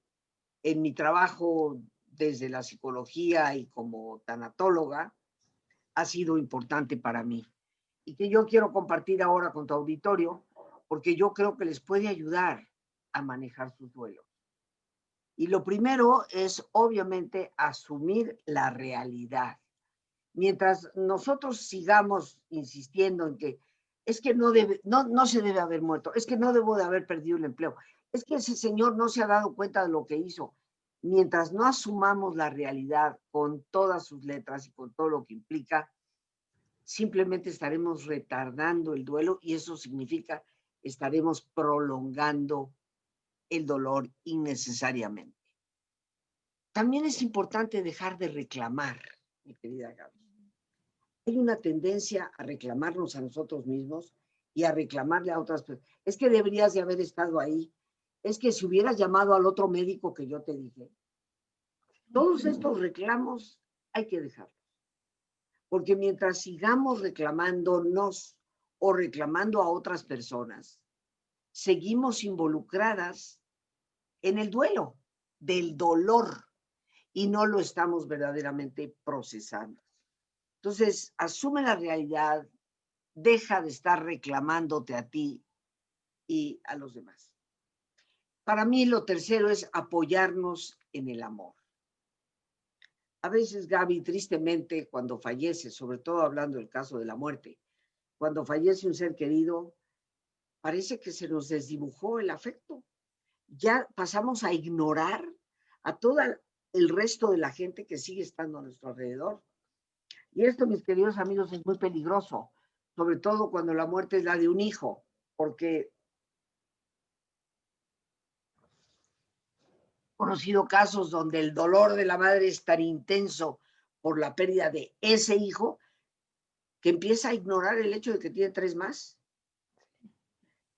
en mi trabajo desde la psicología y como tanatóloga ha sido importante para mí y que yo quiero compartir ahora con tu auditorio porque yo creo que les puede ayudar a manejar sus duelos. Y lo primero es, obviamente, asumir la realidad. Mientras nosotros sigamos insistiendo en que es que no se debe haber muerto, es que no debo de haber perdido el empleo, es que ese señor no se ha dado cuenta de lo que hizo. mientras no asumamos la realidad con todas sus letras y con todo lo que implica, simplemente estaremos retardando el duelo y eso significa estaremos prolongando el dolor innecesariamente. También es importante dejar de reclamar, mi querida Gaby. Hay una tendencia a reclamarnos a nosotros mismos y a reclamarle a otras personas. Es que deberías de haber estado ahí. Es que si hubieras llamado al otro médico que yo te dije. Todos estos reclamos hay que dejarlos. Porque mientras sigamos reclamándonos o reclamando a otras personas, seguimos involucradas en el duelo, del dolor, y no lo estamos verdaderamente procesando. Entonces, asume la realidad, deja de estar reclamándote a ti y a los demás. Para mí, lo tercero es apoyarnos en el amor. A veces, Gaby, tristemente, cuando fallece, sobre todo hablando del caso de la muerte, cuando fallece un ser querido, parece que se nos desdibujó el afecto. Ya pasamos a ignorar a todo el resto de la gente que sigue estando a nuestro alrededor. Y esto, mis queridos amigos, es muy peligroso, sobre todo cuando la muerte es la de un hijo, porque he conocido casos donde el dolor de la madre es tan intenso por la pérdida de ese hijo que empieza a ignorar el hecho de que tiene 3 más.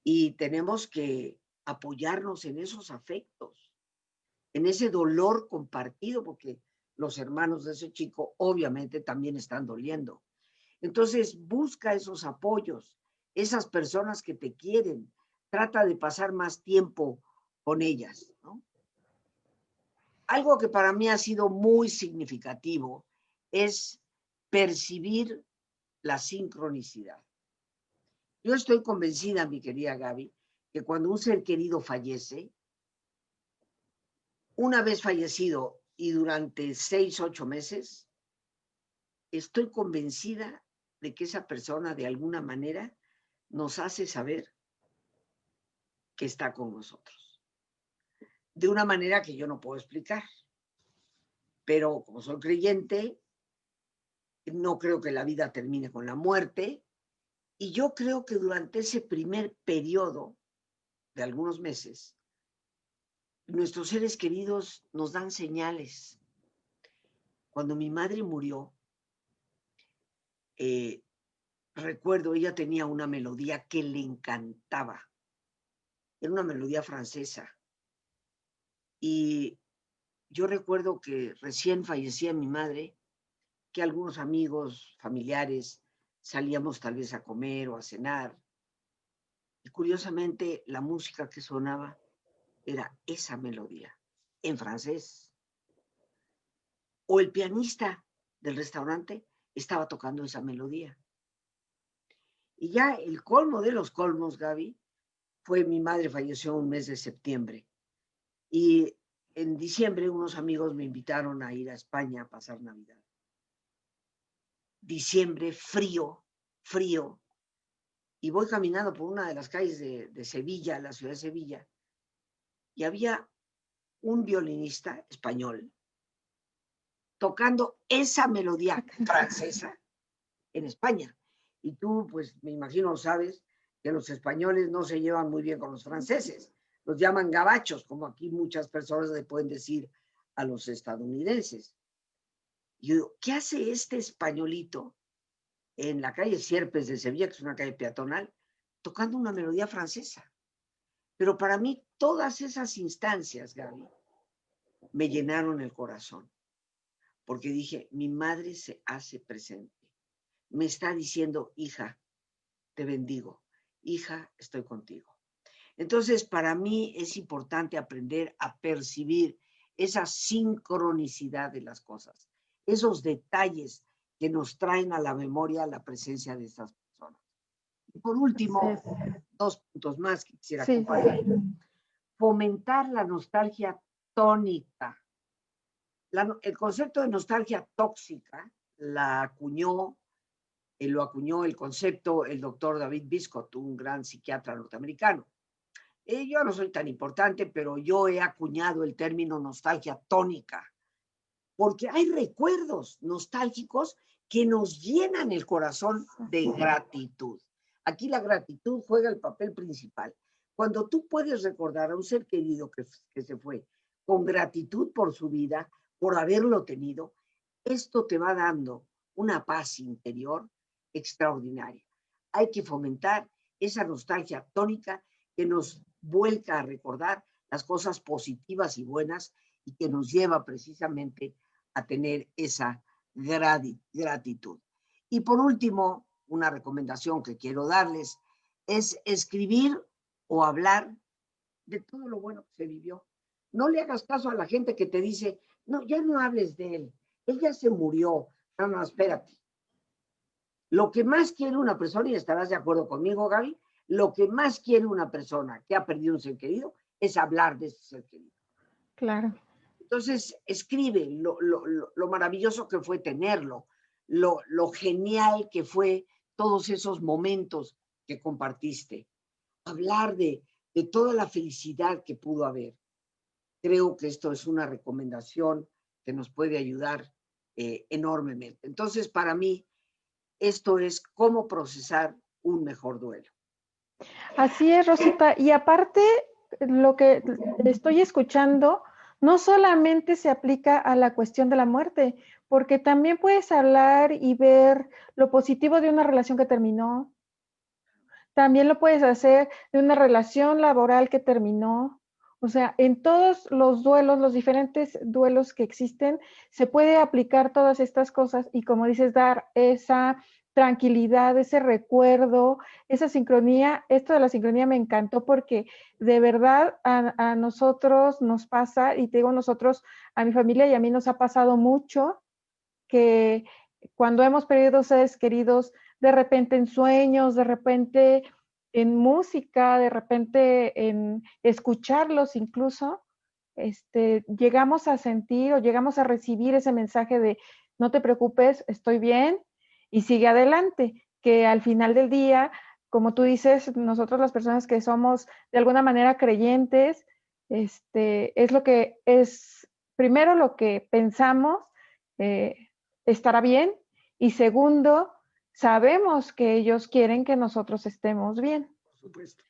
Y tenemos que apoyarnos en esos afectos, en ese dolor compartido, porque los hermanos de ese chico obviamente también están doliendo. Entonces, busca esos apoyos, esas personas que te quieren, trata de pasar más tiempo con ellas, ¿no? Algo que para mí ha sido muy significativo es percibir la sincronicidad. Yo estoy convencida, mi querida Gaby, que cuando un ser querido fallece, una vez fallecido y durante 6, 8 meses, estoy convencida de que esa persona de alguna manera nos hace saber que está con nosotros. De una manera que yo no puedo explicar. Pero como soy creyente, no creo que la vida termine con la muerte. Y yo creo que durante ese primer periodo de algunos meses, nuestros seres queridos nos dan señales. Cuando mi madre murió, recuerdo, ella tenía una melodía que le encantaba. Era una melodía francesa. Y yo recuerdo que recién fallecía mi madre, que algunos amigos, familiares, salíamos tal vez a comer o a cenar. Y curiosamente, la música que sonaba era esa melodía, en francés. O el pianista del restaurante estaba tocando esa melodía. Y ya el colmo de los colmos, Gaby, fue mi madre falleció un mes de septiembre. Y en diciembre unos amigos me invitaron a ir a España a pasar Navidad. Diciembre, frío, frío. Y voy caminando por una de las calles de Sevilla, la ciudad de Sevilla, y había un violinista español tocando esa melodía francesa en España. Y tú, pues, me imagino, sabes que los españoles no se llevan muy bien con los franceses. Los llaman gabachos, como aquí muchas personas le pueden decir a los estadounidenses. Y yo digo, ¿qué hace este españolito en la calle Sierpes de Sevilla, que es una calle peatonal, tocando una melodía francesa? Pero para mí todas esas instancias, Gaby, me llenaron el corazón, porque dije, mi madre se hace presente. Me está diciendo, hija, te bendigo. Hija, estoy contigo. Entonces, para mí es importante aprender a percibir esa sincronicidad de las cosas, esos detalles que nos traen a la memoria la presencia de estas personas. Y por último, 2 puntos más que quisiera compartir. Fomentar la nostalgia tónica. El concepto de nostalgia tóxica lo acuñó el concepto el doctor David Biscott, un gran psiquiatra norteamericano. Yo no soy tan importante, pero yo he acuñado el término nostalgia tónica, porque hay recuerdos nostálgicos que nos llenan el corazón de gratitud. Aquí la gratitud juega el papel principal. Cuando tú puedes recordar a un ser querido que se fue con gratitud por su vida, por haberlo tenido, esto te va dando una paz interior extraordinaria. Hay que fomentar esa nostalgia tónica que nos vuelca a recordar las cosas positivas y buenas y que nos lleva precisamente a tener esa gratitud. Y por último, una recomendación que quiero darles es escribir o hablar de todo lo bueno que se vivió. No le hagas caso a la gente que te dice, no, ya no hables de él ya se murió. No, no, espérate. Lo que más quiere una persona, y estarás de acuerdo conmigo, Gaby, lo que más quiere una persona que ha perdido un ser querido es hablar de ese ser querido. Claro. Entonces, escribe lo maravilloso que fue tenerlo, lo genial que fue todos esos momentos que compartiste. Hablar de toda la felicidad que pudo haber. Creo que esto es una recomendación que nos puede ayudar enormemente. Entonces, para mí, esto es cómo procesar un mejor duelo. Así es, Rosita. Y aparte, lo que estoy escuchando no solamente se aplica a la cuestión de la muerte, porque también puedes hablar y ver lo positivo de una relación que terminó. También lo puedes hacer de una relación laboral que terminó. O sea, en todos los duelos, los diferentes duelos que existen, se puede aplicar todas estas cosas y, como dices, dar esa tranquilidad, ese recuerdo, esa sincronía. Esto de la sincronía me encantó porque de verdad a nosotros nos pasa, y te digo nosotros, a mi familia y a mí nos ha pasado mucho que cuando hemos perdido seres queridos, de repente en sueños, de repente en música, de repente en escucharlos incluso, llegamos a sentir o llegamos a recibir ese mensaje de no te preocupes, estoy bien y sigue adelante, que al final del día, como tú dices, nosotros las personas que somos de alguna manera creyentes, es lo que es primero lo que pensamos, eh, estará bien, y segundo, sabemos que ellos quieren que nosotros estemos bien. Por supuesto.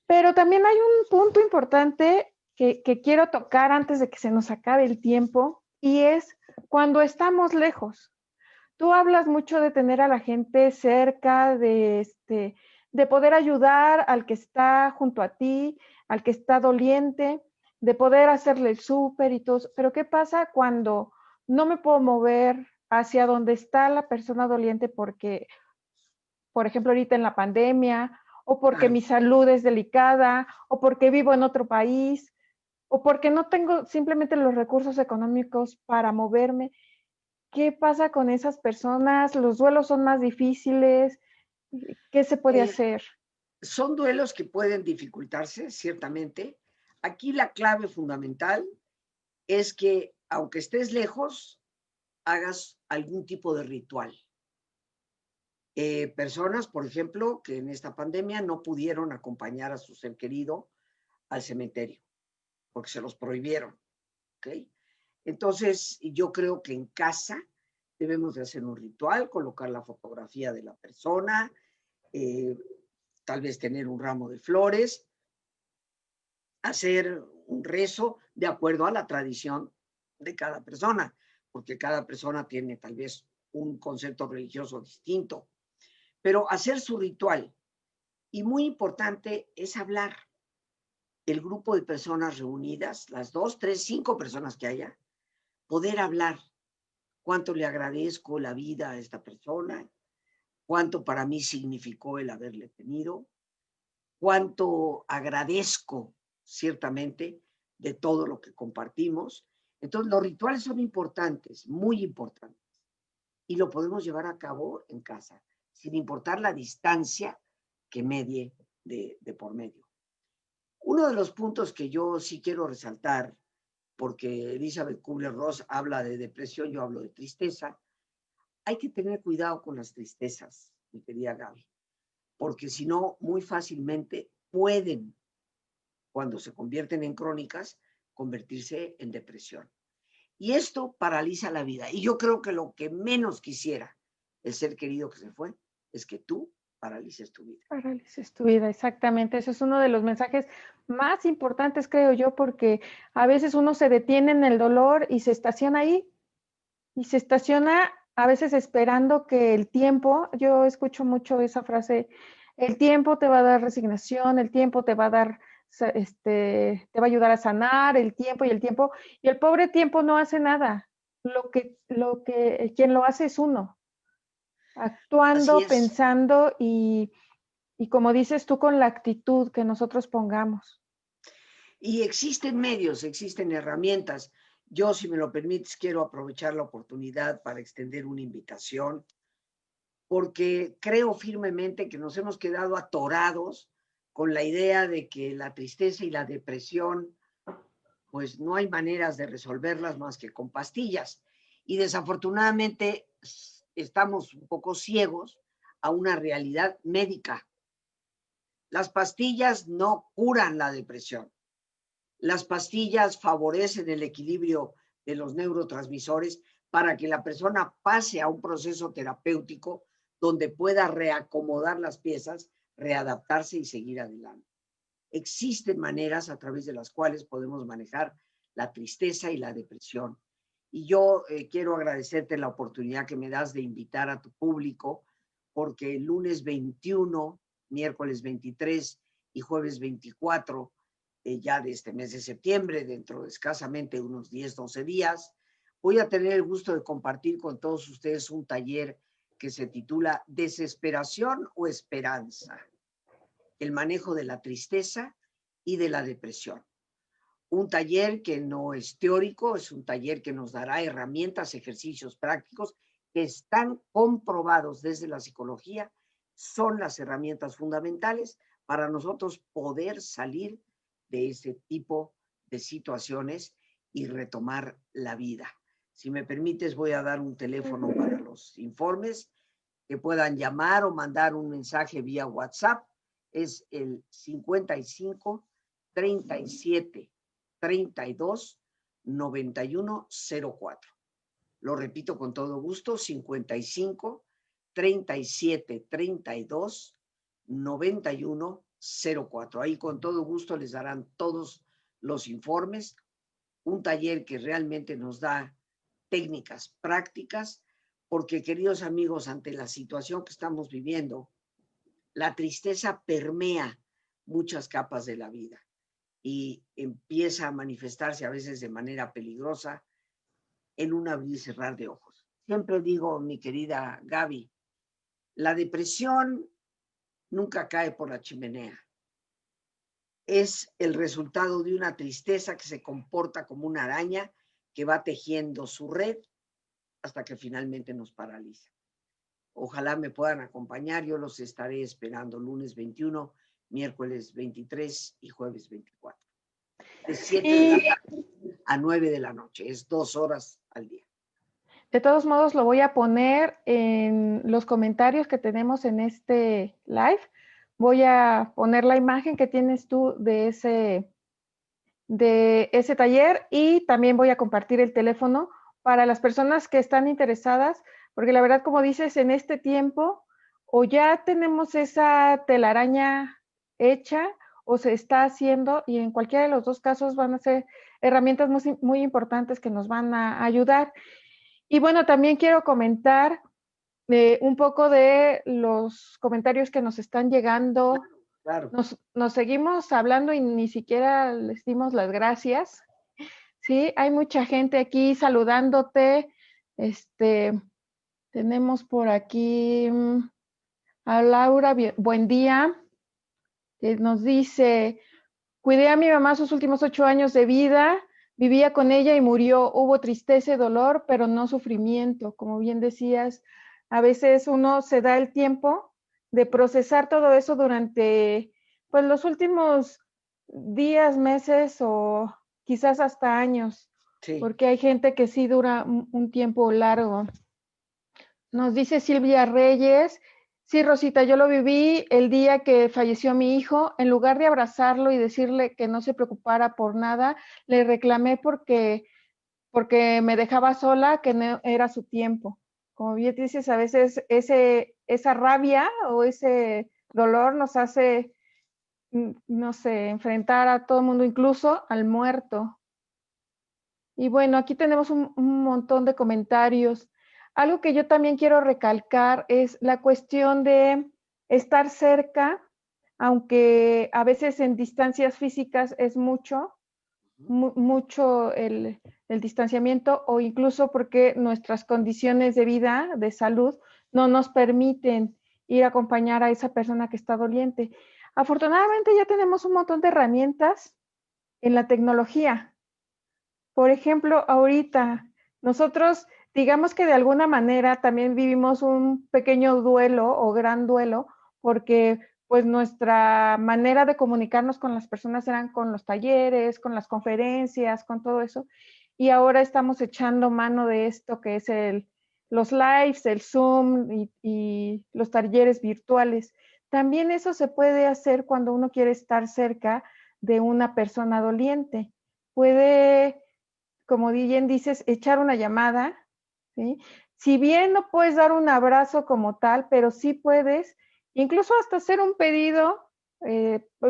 Pero también hay un punto importante que quiero tocar antes de que se nos acabe el tiempo, y es cuando estamos lejos. Tú hablas mucho de tener a la gente cerca, de poder ayudar al que está junto a ti, al que está doliente, de poder hacerle el súper y todo. Pero ¿qué pasa cuando no me puedo mover hacia donde está la persona doliente porque, por ejemplo, ahorita en la pandemia, o porque mi salud es delicada, o porque vivo en otro país, o porque no tengo simplemente los recursos económicos para moverme? ¿Qué pasa con esas personas? ¿Los duelos son más difíciles? ¿Qué se puede hacer? Son duelos que pueden dificultarse, ciertamente. Aquí la clave fundamental es que, aunque estés lejos, hagas algún tipo de ritual. Personas, por ejemplo, que en esta pandemia no pudieron acompañar a su ser querido al cementerio, porque se los prohibieron. ¿Okay? Entonces, yo creo que en casa debemos de hacer un ritual, colocar la fotografía de la persona, tal vez tener un ramo de flores, hacer un rezo de acuerdo a la tradición de cada persona, porque cada persona tiene tal vez un concepto religioso distinto, pero hacer su ritual. Y muy importante es hablar. El grupo de personas reunidas, las 2, 3, 5 personas que haya, poder hablar. Cuánto le agradezco la vida a esta persona, cuánto para mí significó el haberle tenido, cuánto agradezco ciertamente de todo lo que compartimos. Entonces, los rituales son importantes, muy importantes, y lo podemos llevar a cabo en casa, sin importar la distancia que medie de por medio. Uno de los puntos que yo sí quiero resaltar, porque Elizabeth Kubler-Ross habla de depresión, yo hablo de tristeza, hay que tener cuidado con las tristezas, mi querida Gaby, porque si no, muy fácilmente pueden cuando se convierten en crónicas, convertirse en depresión. Y esto paraliza la vida. Y yo creo que lo que menos quisiera el ser querido que se fue es que tú paralices tu vida. Paralices tu vida, exactamente. Ese es uno de los mensajes más importantes, creo yo, porque a veces uno se detiene en el dolor y se estaciona ahí, y se estaciona a veces esperando que el tiempo, yo escucho mucho esa frase, el tiempo te va a dar resignación, el tiempo te va a dar, te va a ayudar a sanar, el tiempo, y el pobre tiempo no hace nada. Quien lo hace es uno, Así actuando, es. pensando y como dices tú, con la actitud que nosotros pongamos. Y existen medios, existen herramientas. Yo, si me lo permites, quiero aprovechar la oportunidad para extender una invitación, porque creo firmemente que nos hemos quedado atorados con la idea de que la tristeza y la depresión, pues no hay maneras de resolverlas más que con pastillas. Y desafortunadamente estamos un poco ciegos a una realidad médica. Las pastillas no curan la depresión. Las pastillas favorecen el equilibrio de los neurotransmisores para que la persona pase a un proceso terapéutico donde pueda reacomodar las piezas, readaptarse y seguir adelante. Existen maneras a través de las cuales podemos manejar la tristeza y la depresión. Y yo quiero agradecerte la oportunidad que me das de invitar a tu público, porque el lunes 21, miércoles 23 y jueves 24 ya de este mes de septiembre, dentro de escasamente unos 10, 12 días, voy a tener el gusto de compartir con todos ustedes un taller que se titula Desesperación o Esperanza, el manejo de la tristeza y de la depresión. Un taller que no es teórico, es un taller que nos dará herramientas, ejercicios prácticos que están comprobados desde la psicología, son las herramientas fundamentales para nosotros poder salir de ese tipo de situaciones y retomar la vida. Si me permites, voy a dar un teléfono para los informes, que puedan llamar o mandar un mensaje vía WhatsApp. Es el 55 37 32 91 04. Lo repito con todo gusto, 55 37 32 91 04. Ahí con todo gusto les darán todos los informes. Un taller que realmente nos da técnicas prácticas, porque, queridos amigos, ante la situación que estamos viviendo, la tristeza permea muchas capas de la vida y empieza a manifestarse a veces de manera peligrosa en un abrir y cerrar de ojos. Siempre digo, mi querida Gaby, la depresión nunca cae por la chimenea. Es el resultado de una tristeza que se comporta como una araña que va tejiendo su red hasta que finalmente nos paraliza. Ojalá me puedan acompañar, yo los estaré esperando lunes 21, miércoles 23 y jueves 24. De 7 de la tarde a 9 de la noche, es 2 horas al día. De todos modos, lo voy a poner en los comentarios que tenemos en este live. Voy a poner la imagen que tienes tú de ese taller y también voy a compartir el teléfono para las personas que están interesadas, porque la verdad, como dices, en este tiempo o ya tenemos esa telaraña hecha o se está haciendo, y en cualquiera de los dos casos van a ser herramientas muy, muy importantes que nos van a ayudar. Y bueno, también quiero comentar un poco de los comentarios que nos están llegando. Claro. Nos seguimos hablando y ni siquiera les dimos las gracias. Sí, hay mucha gente aquí saludándote. Tenemos por aquí a Laura, buen día, que nos dice, cuidé a mi mamá sus últimos 8 años de vida, vivía con ella y murió. Hubo tristeza y dolor, pero no sufrimiento. Como bien decías, a veces uno se da el tiempo de procesar todo eso durante pues, los últimos días, meses o quizás hasta años, Sí. porque hay gente que sí dura un tiempo largo. Nos dice Silvia Reyes, Sí, Rosita, yo lo viví el día que falleció mi hijo. En lugar de abrazarlo y decirle que no se preocupara por nada, le reclamé porque me dejaba sola, que no era su tiempo. Como bien dices, a veces esa rabia o ese dolor nos hace, no sé, enfrentar a todo el mundo, incluso al muerto. Y bueno, aquí tenemos un montón de comentarios. Algo que yo también quiero recalcar es la cuestión de estar cerca, aunque a veces en distancias físicas es mucho el distanciamiento, o incluso porque nuestras condiciones de vida, de salud, no nos permiten ir a acompañar a esa persona que está doliente. Afortunadamente ya tenemos un montón de herramientas en la tecnología. Por ejemplo, ahorita nosotros, digamos que de alguna manera también vivimos un pequeño duelo o gran duelo, porque pues nuestra manera de comunicarnos con las personas eran con los talleres, con las conferencias, con todo eso, y ahora estamos echando mano de esto que es los lives, el Zoom y los talleres virtuales. También eso se puede hacer cuando uno quiere estar cerca de una persona doliente. Puede, como bien dices, echar una llamada, ¿sí? Si bien no puedes dar un abrazo como tal, pero sí puedes, incluso hasta hacer un pedido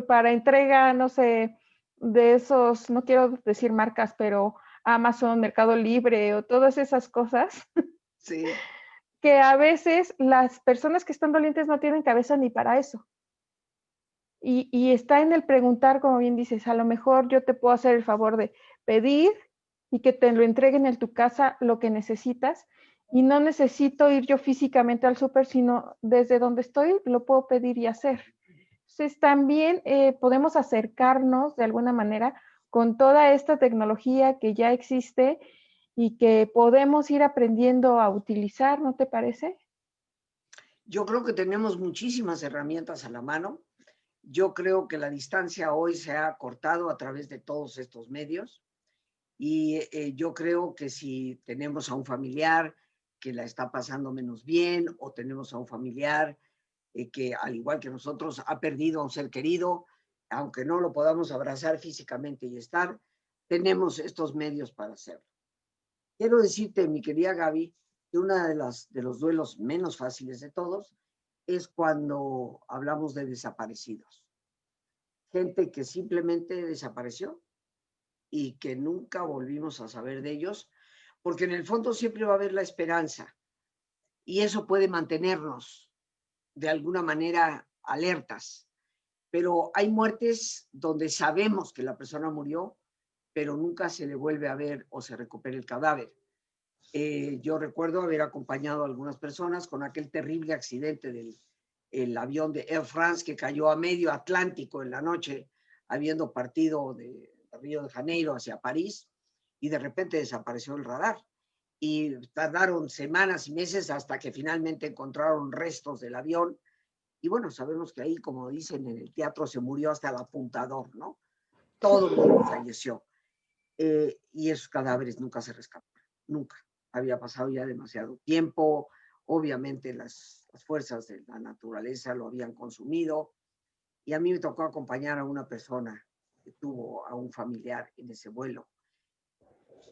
para entrega, no sé, de esos, no quiero decir marcas, pero Amazon, Mercado Libre o todas esas cosas, Sí. que a veces las personas que están dolientes no tienen cabeza ni para eso. Y está en el preguntar, como bien dices, a lo mejor yo te puedo hacer el favor de pedir y que te lo entreguen en tu casa lo que necesitas. Y no necesito ir yo físicamente al súper, sino desde donde estoy lo puedo pedir y hacer. Entonces también podemos acercarnos de alguna manera con toda esta tecnología que ya existe y que podemos ir aprendiendo a utilizar, ¿no te parece? Yo creo que tenemos muchísimas herramientas a la mano. Yo creo que la distancia hoy se ha cortado a través de todos estos medios y yo creo que si tenemos a un familiar que la está pasando menos bien o tenemos a un familiar que al igual que nosotros ha perdido a un ser querido, aunque no lo podamos abrazar físicamente y estar, tenemos estos medios para hacerlo. Quiero decirte, mi querida Gaby, que uno de los duelos menos fáciles de todos es cuando hablamos de desaparecidos. Gente que simplemente desapareció y que nunca volvimos a saber de ellos, porque en el fondo siempre va a haber la esperanza y eso puede mantenernos de alguna manera alertas. Pero hay muertes donde sabemos que la persona murió, pero nunca se le vuelve a ver o se recupera el cadáver. Yo recuerdo haber acompañado a algunas personas con aquel terrible accidente del el avión de Air France que cayó a medio Atlántico en la noche, habiendo partido de Río de Janeiro hacia París, y de repente desapareció el radar. Y tardaron semanas y meses hasta que finalmente encontraron restos del avión. Y bueno, sabemos que ahí, como dicen en el teatro, se murió hasta el apuntador, ¿no? Todo el mundo falleció. Y esos cadáveres nunca se rescataron, nunca. Había pasado ya demasiado tiempo, obviamente las fuerzas de la naturaleza lo habían consumido, y a mí me tocó acompañar a una persona que tuvo a un familiar en ese vuelo.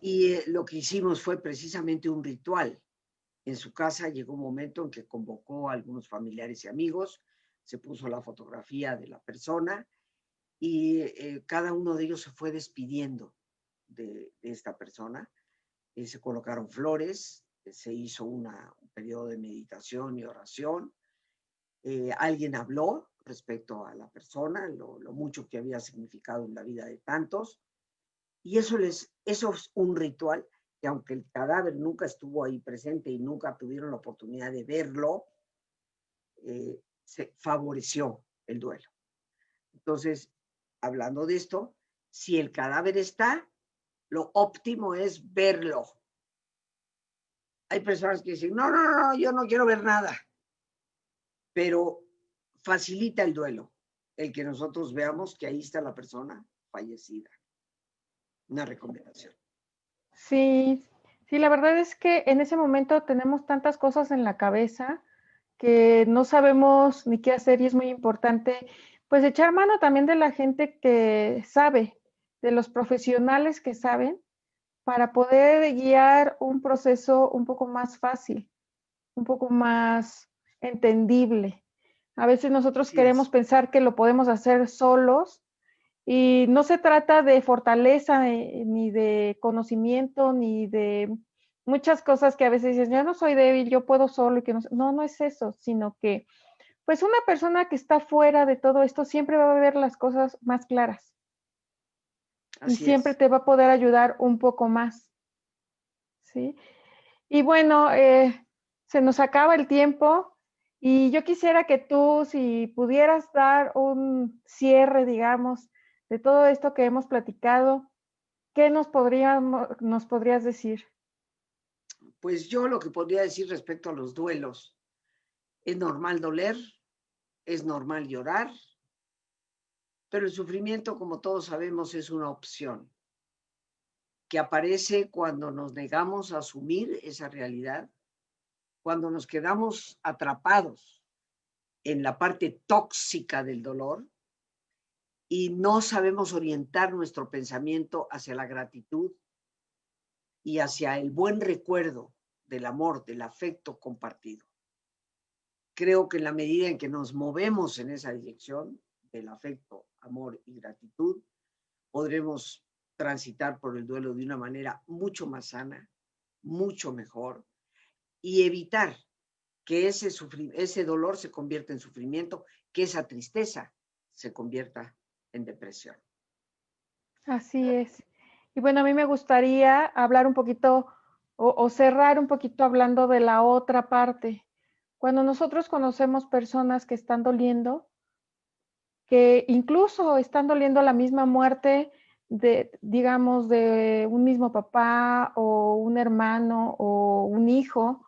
Y lo que hicimos fue precisamente un ritual. En su casa llegó un momento en que convocó a algunos familiares y amigos, se puso la fotografía de la persona y cada uno de ellos se fue despidiendo de esta persona. Se colocaron flores, se hizo un periodo de meditación y oración. Alguien habló respecto a la persona, lo mucho que había significado en la vida de tantos, y eso es un ritual que aunque el cadáver nunca estuvo ahí presente y nunca tuvieron la oportunidad de verlo, se favoreció el duelo. Entonces, hablando de esto, si el cadáver está, lo óptimo es verlo. Hay personas que dicen, no, no, no, yo no quiero ver nada, pero facilita el duelo, el que nosotros veamos que ahí está la persona fallecida. Una recomendación. Sí, sí, la verdad es que en ese momento tenemos tantas cosas en la cabeza que no sabemos ni qué hacer y es muy importante, pues echar mano también de la gente que sabe, de los profesionales que saben, para poder guiar un proceso un poco más fácil, un poco más entendible. A veces nosotros Así queremos es. pensar que lo podemos hacer solos y no se trata de fortaleza, ni de conocimiento, ni de muchas cosas que a veces dices, yo no soy débil, yo puedo solo y que no, no, no es eso, sino que pues una persona que está fuera de todo esto siempre va a ver las cosas más claras y Así siempre es. te va a poder ayudar un poco más, ¿sí? Y bueno, se nos acaba el tiempo y yo quisiera que tú, si pudieras dar un cierre, digamos, de todo esto que hemos platicado, ¿qué nos podrías decir? Pues yo lo que podría decir respecto a los duelos, es normal doler, es normal llorar, pero el sufrimiento, como todos sabemos, es una opción que aparece cuando nos negamos a asumir esa realidad, cuando nos quedamos atrapados en la parte tóxica del dolor y no sabemos orientar nuestro pensamiento hacia la gratitud y hacia el buen recuerdo del amor, del afecto compartido. Creo que en la medida en que nos movemos en esa dirección del afecto, amor y gratitud, podremos transitar por el duelo de una manera mucho más sana, mucho mejor, y evitar que ese dolor se convierta en sufrimiento, que esa tristeza se convierta en depresión. Así es. Y bueno, a mí me gustaría hablar un poquito o cerrar un poquito hablando de la otra parte. Cuando nosotros conocemos personas que están doliendo, que incluso están doliendo la misma muerte de, digamos, de un mismo papá o un hermano o un hijo,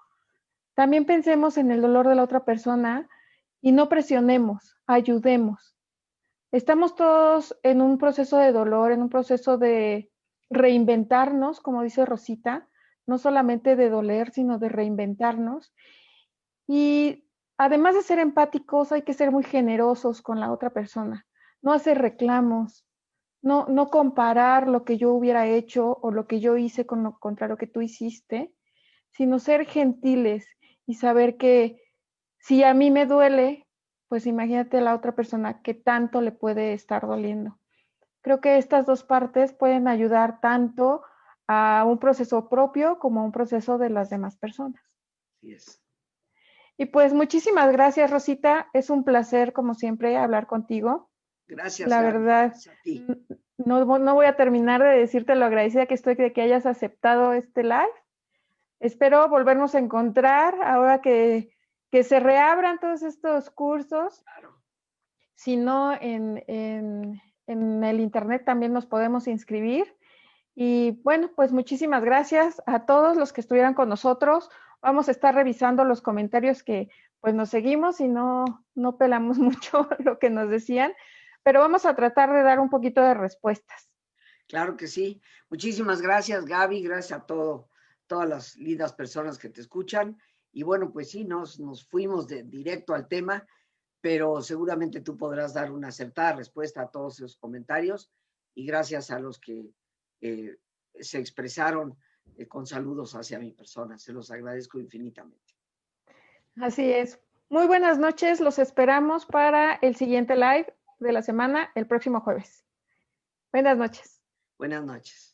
también pensemos en el dolor de la otra persona y no presionemos, ayudemos. Estamos todos en un proceso de dolor, en un proceso de reinventarnos, como dice Rosita, no solamente de doler, sino de reinventarnos. Y además de ser empáticos, hay que ser muy generosos con la otra persona, no hacer reclamos, no comparar lo que yo hubiera hecho o lo que yo hice contra lo que tú hiciste, sino ser gentiles y saber que si a mí me duele, pues imagínate a la otra persona que tanto le puede estar doliendo. Creo que estas dos partes pueden ayudar tanto a un proceso propio como a un proceso de las demás personas. Así es. Y pues muchísimas gracias, Rosita. Es un placer, como siempre, hablar contigo. Gracias, La Gaby. verdad, Gracias a ti. no voy a terminar de decirte lo agradecida que estoy de que hayas aceptado este live. Espero volvernos a encontrar ahora que se reabran todos estos cursos. Claro. Si no, en el internet también nos podemos inscribir. Y bueno, pues muchísimas gracias a todos los que estuvieran con nosotros. Vamos a estar revisando los comentarios que pues nos seguimos y no pelamos mucho lo que nos decían, pero vamos a tratar de dar un poquito de respuestas. Claro que sí. Muchísimas gracias, Gaby. Gracias a todas las lindas personas que te escuchan. Y bueno, pues sí, nos fuimos directo al tema, pero seguramente tú podrás dar una acertada respuesta a todos esos comentarios. Y gracias a los que eh, se expresaron con saludos hacia mi persona. Se los agradezco infinitamente. Así es. Muy buenas noches. Los esperamos para el siguiente live de la semana, el próximo jueves. Buenas noches. Buenas noches.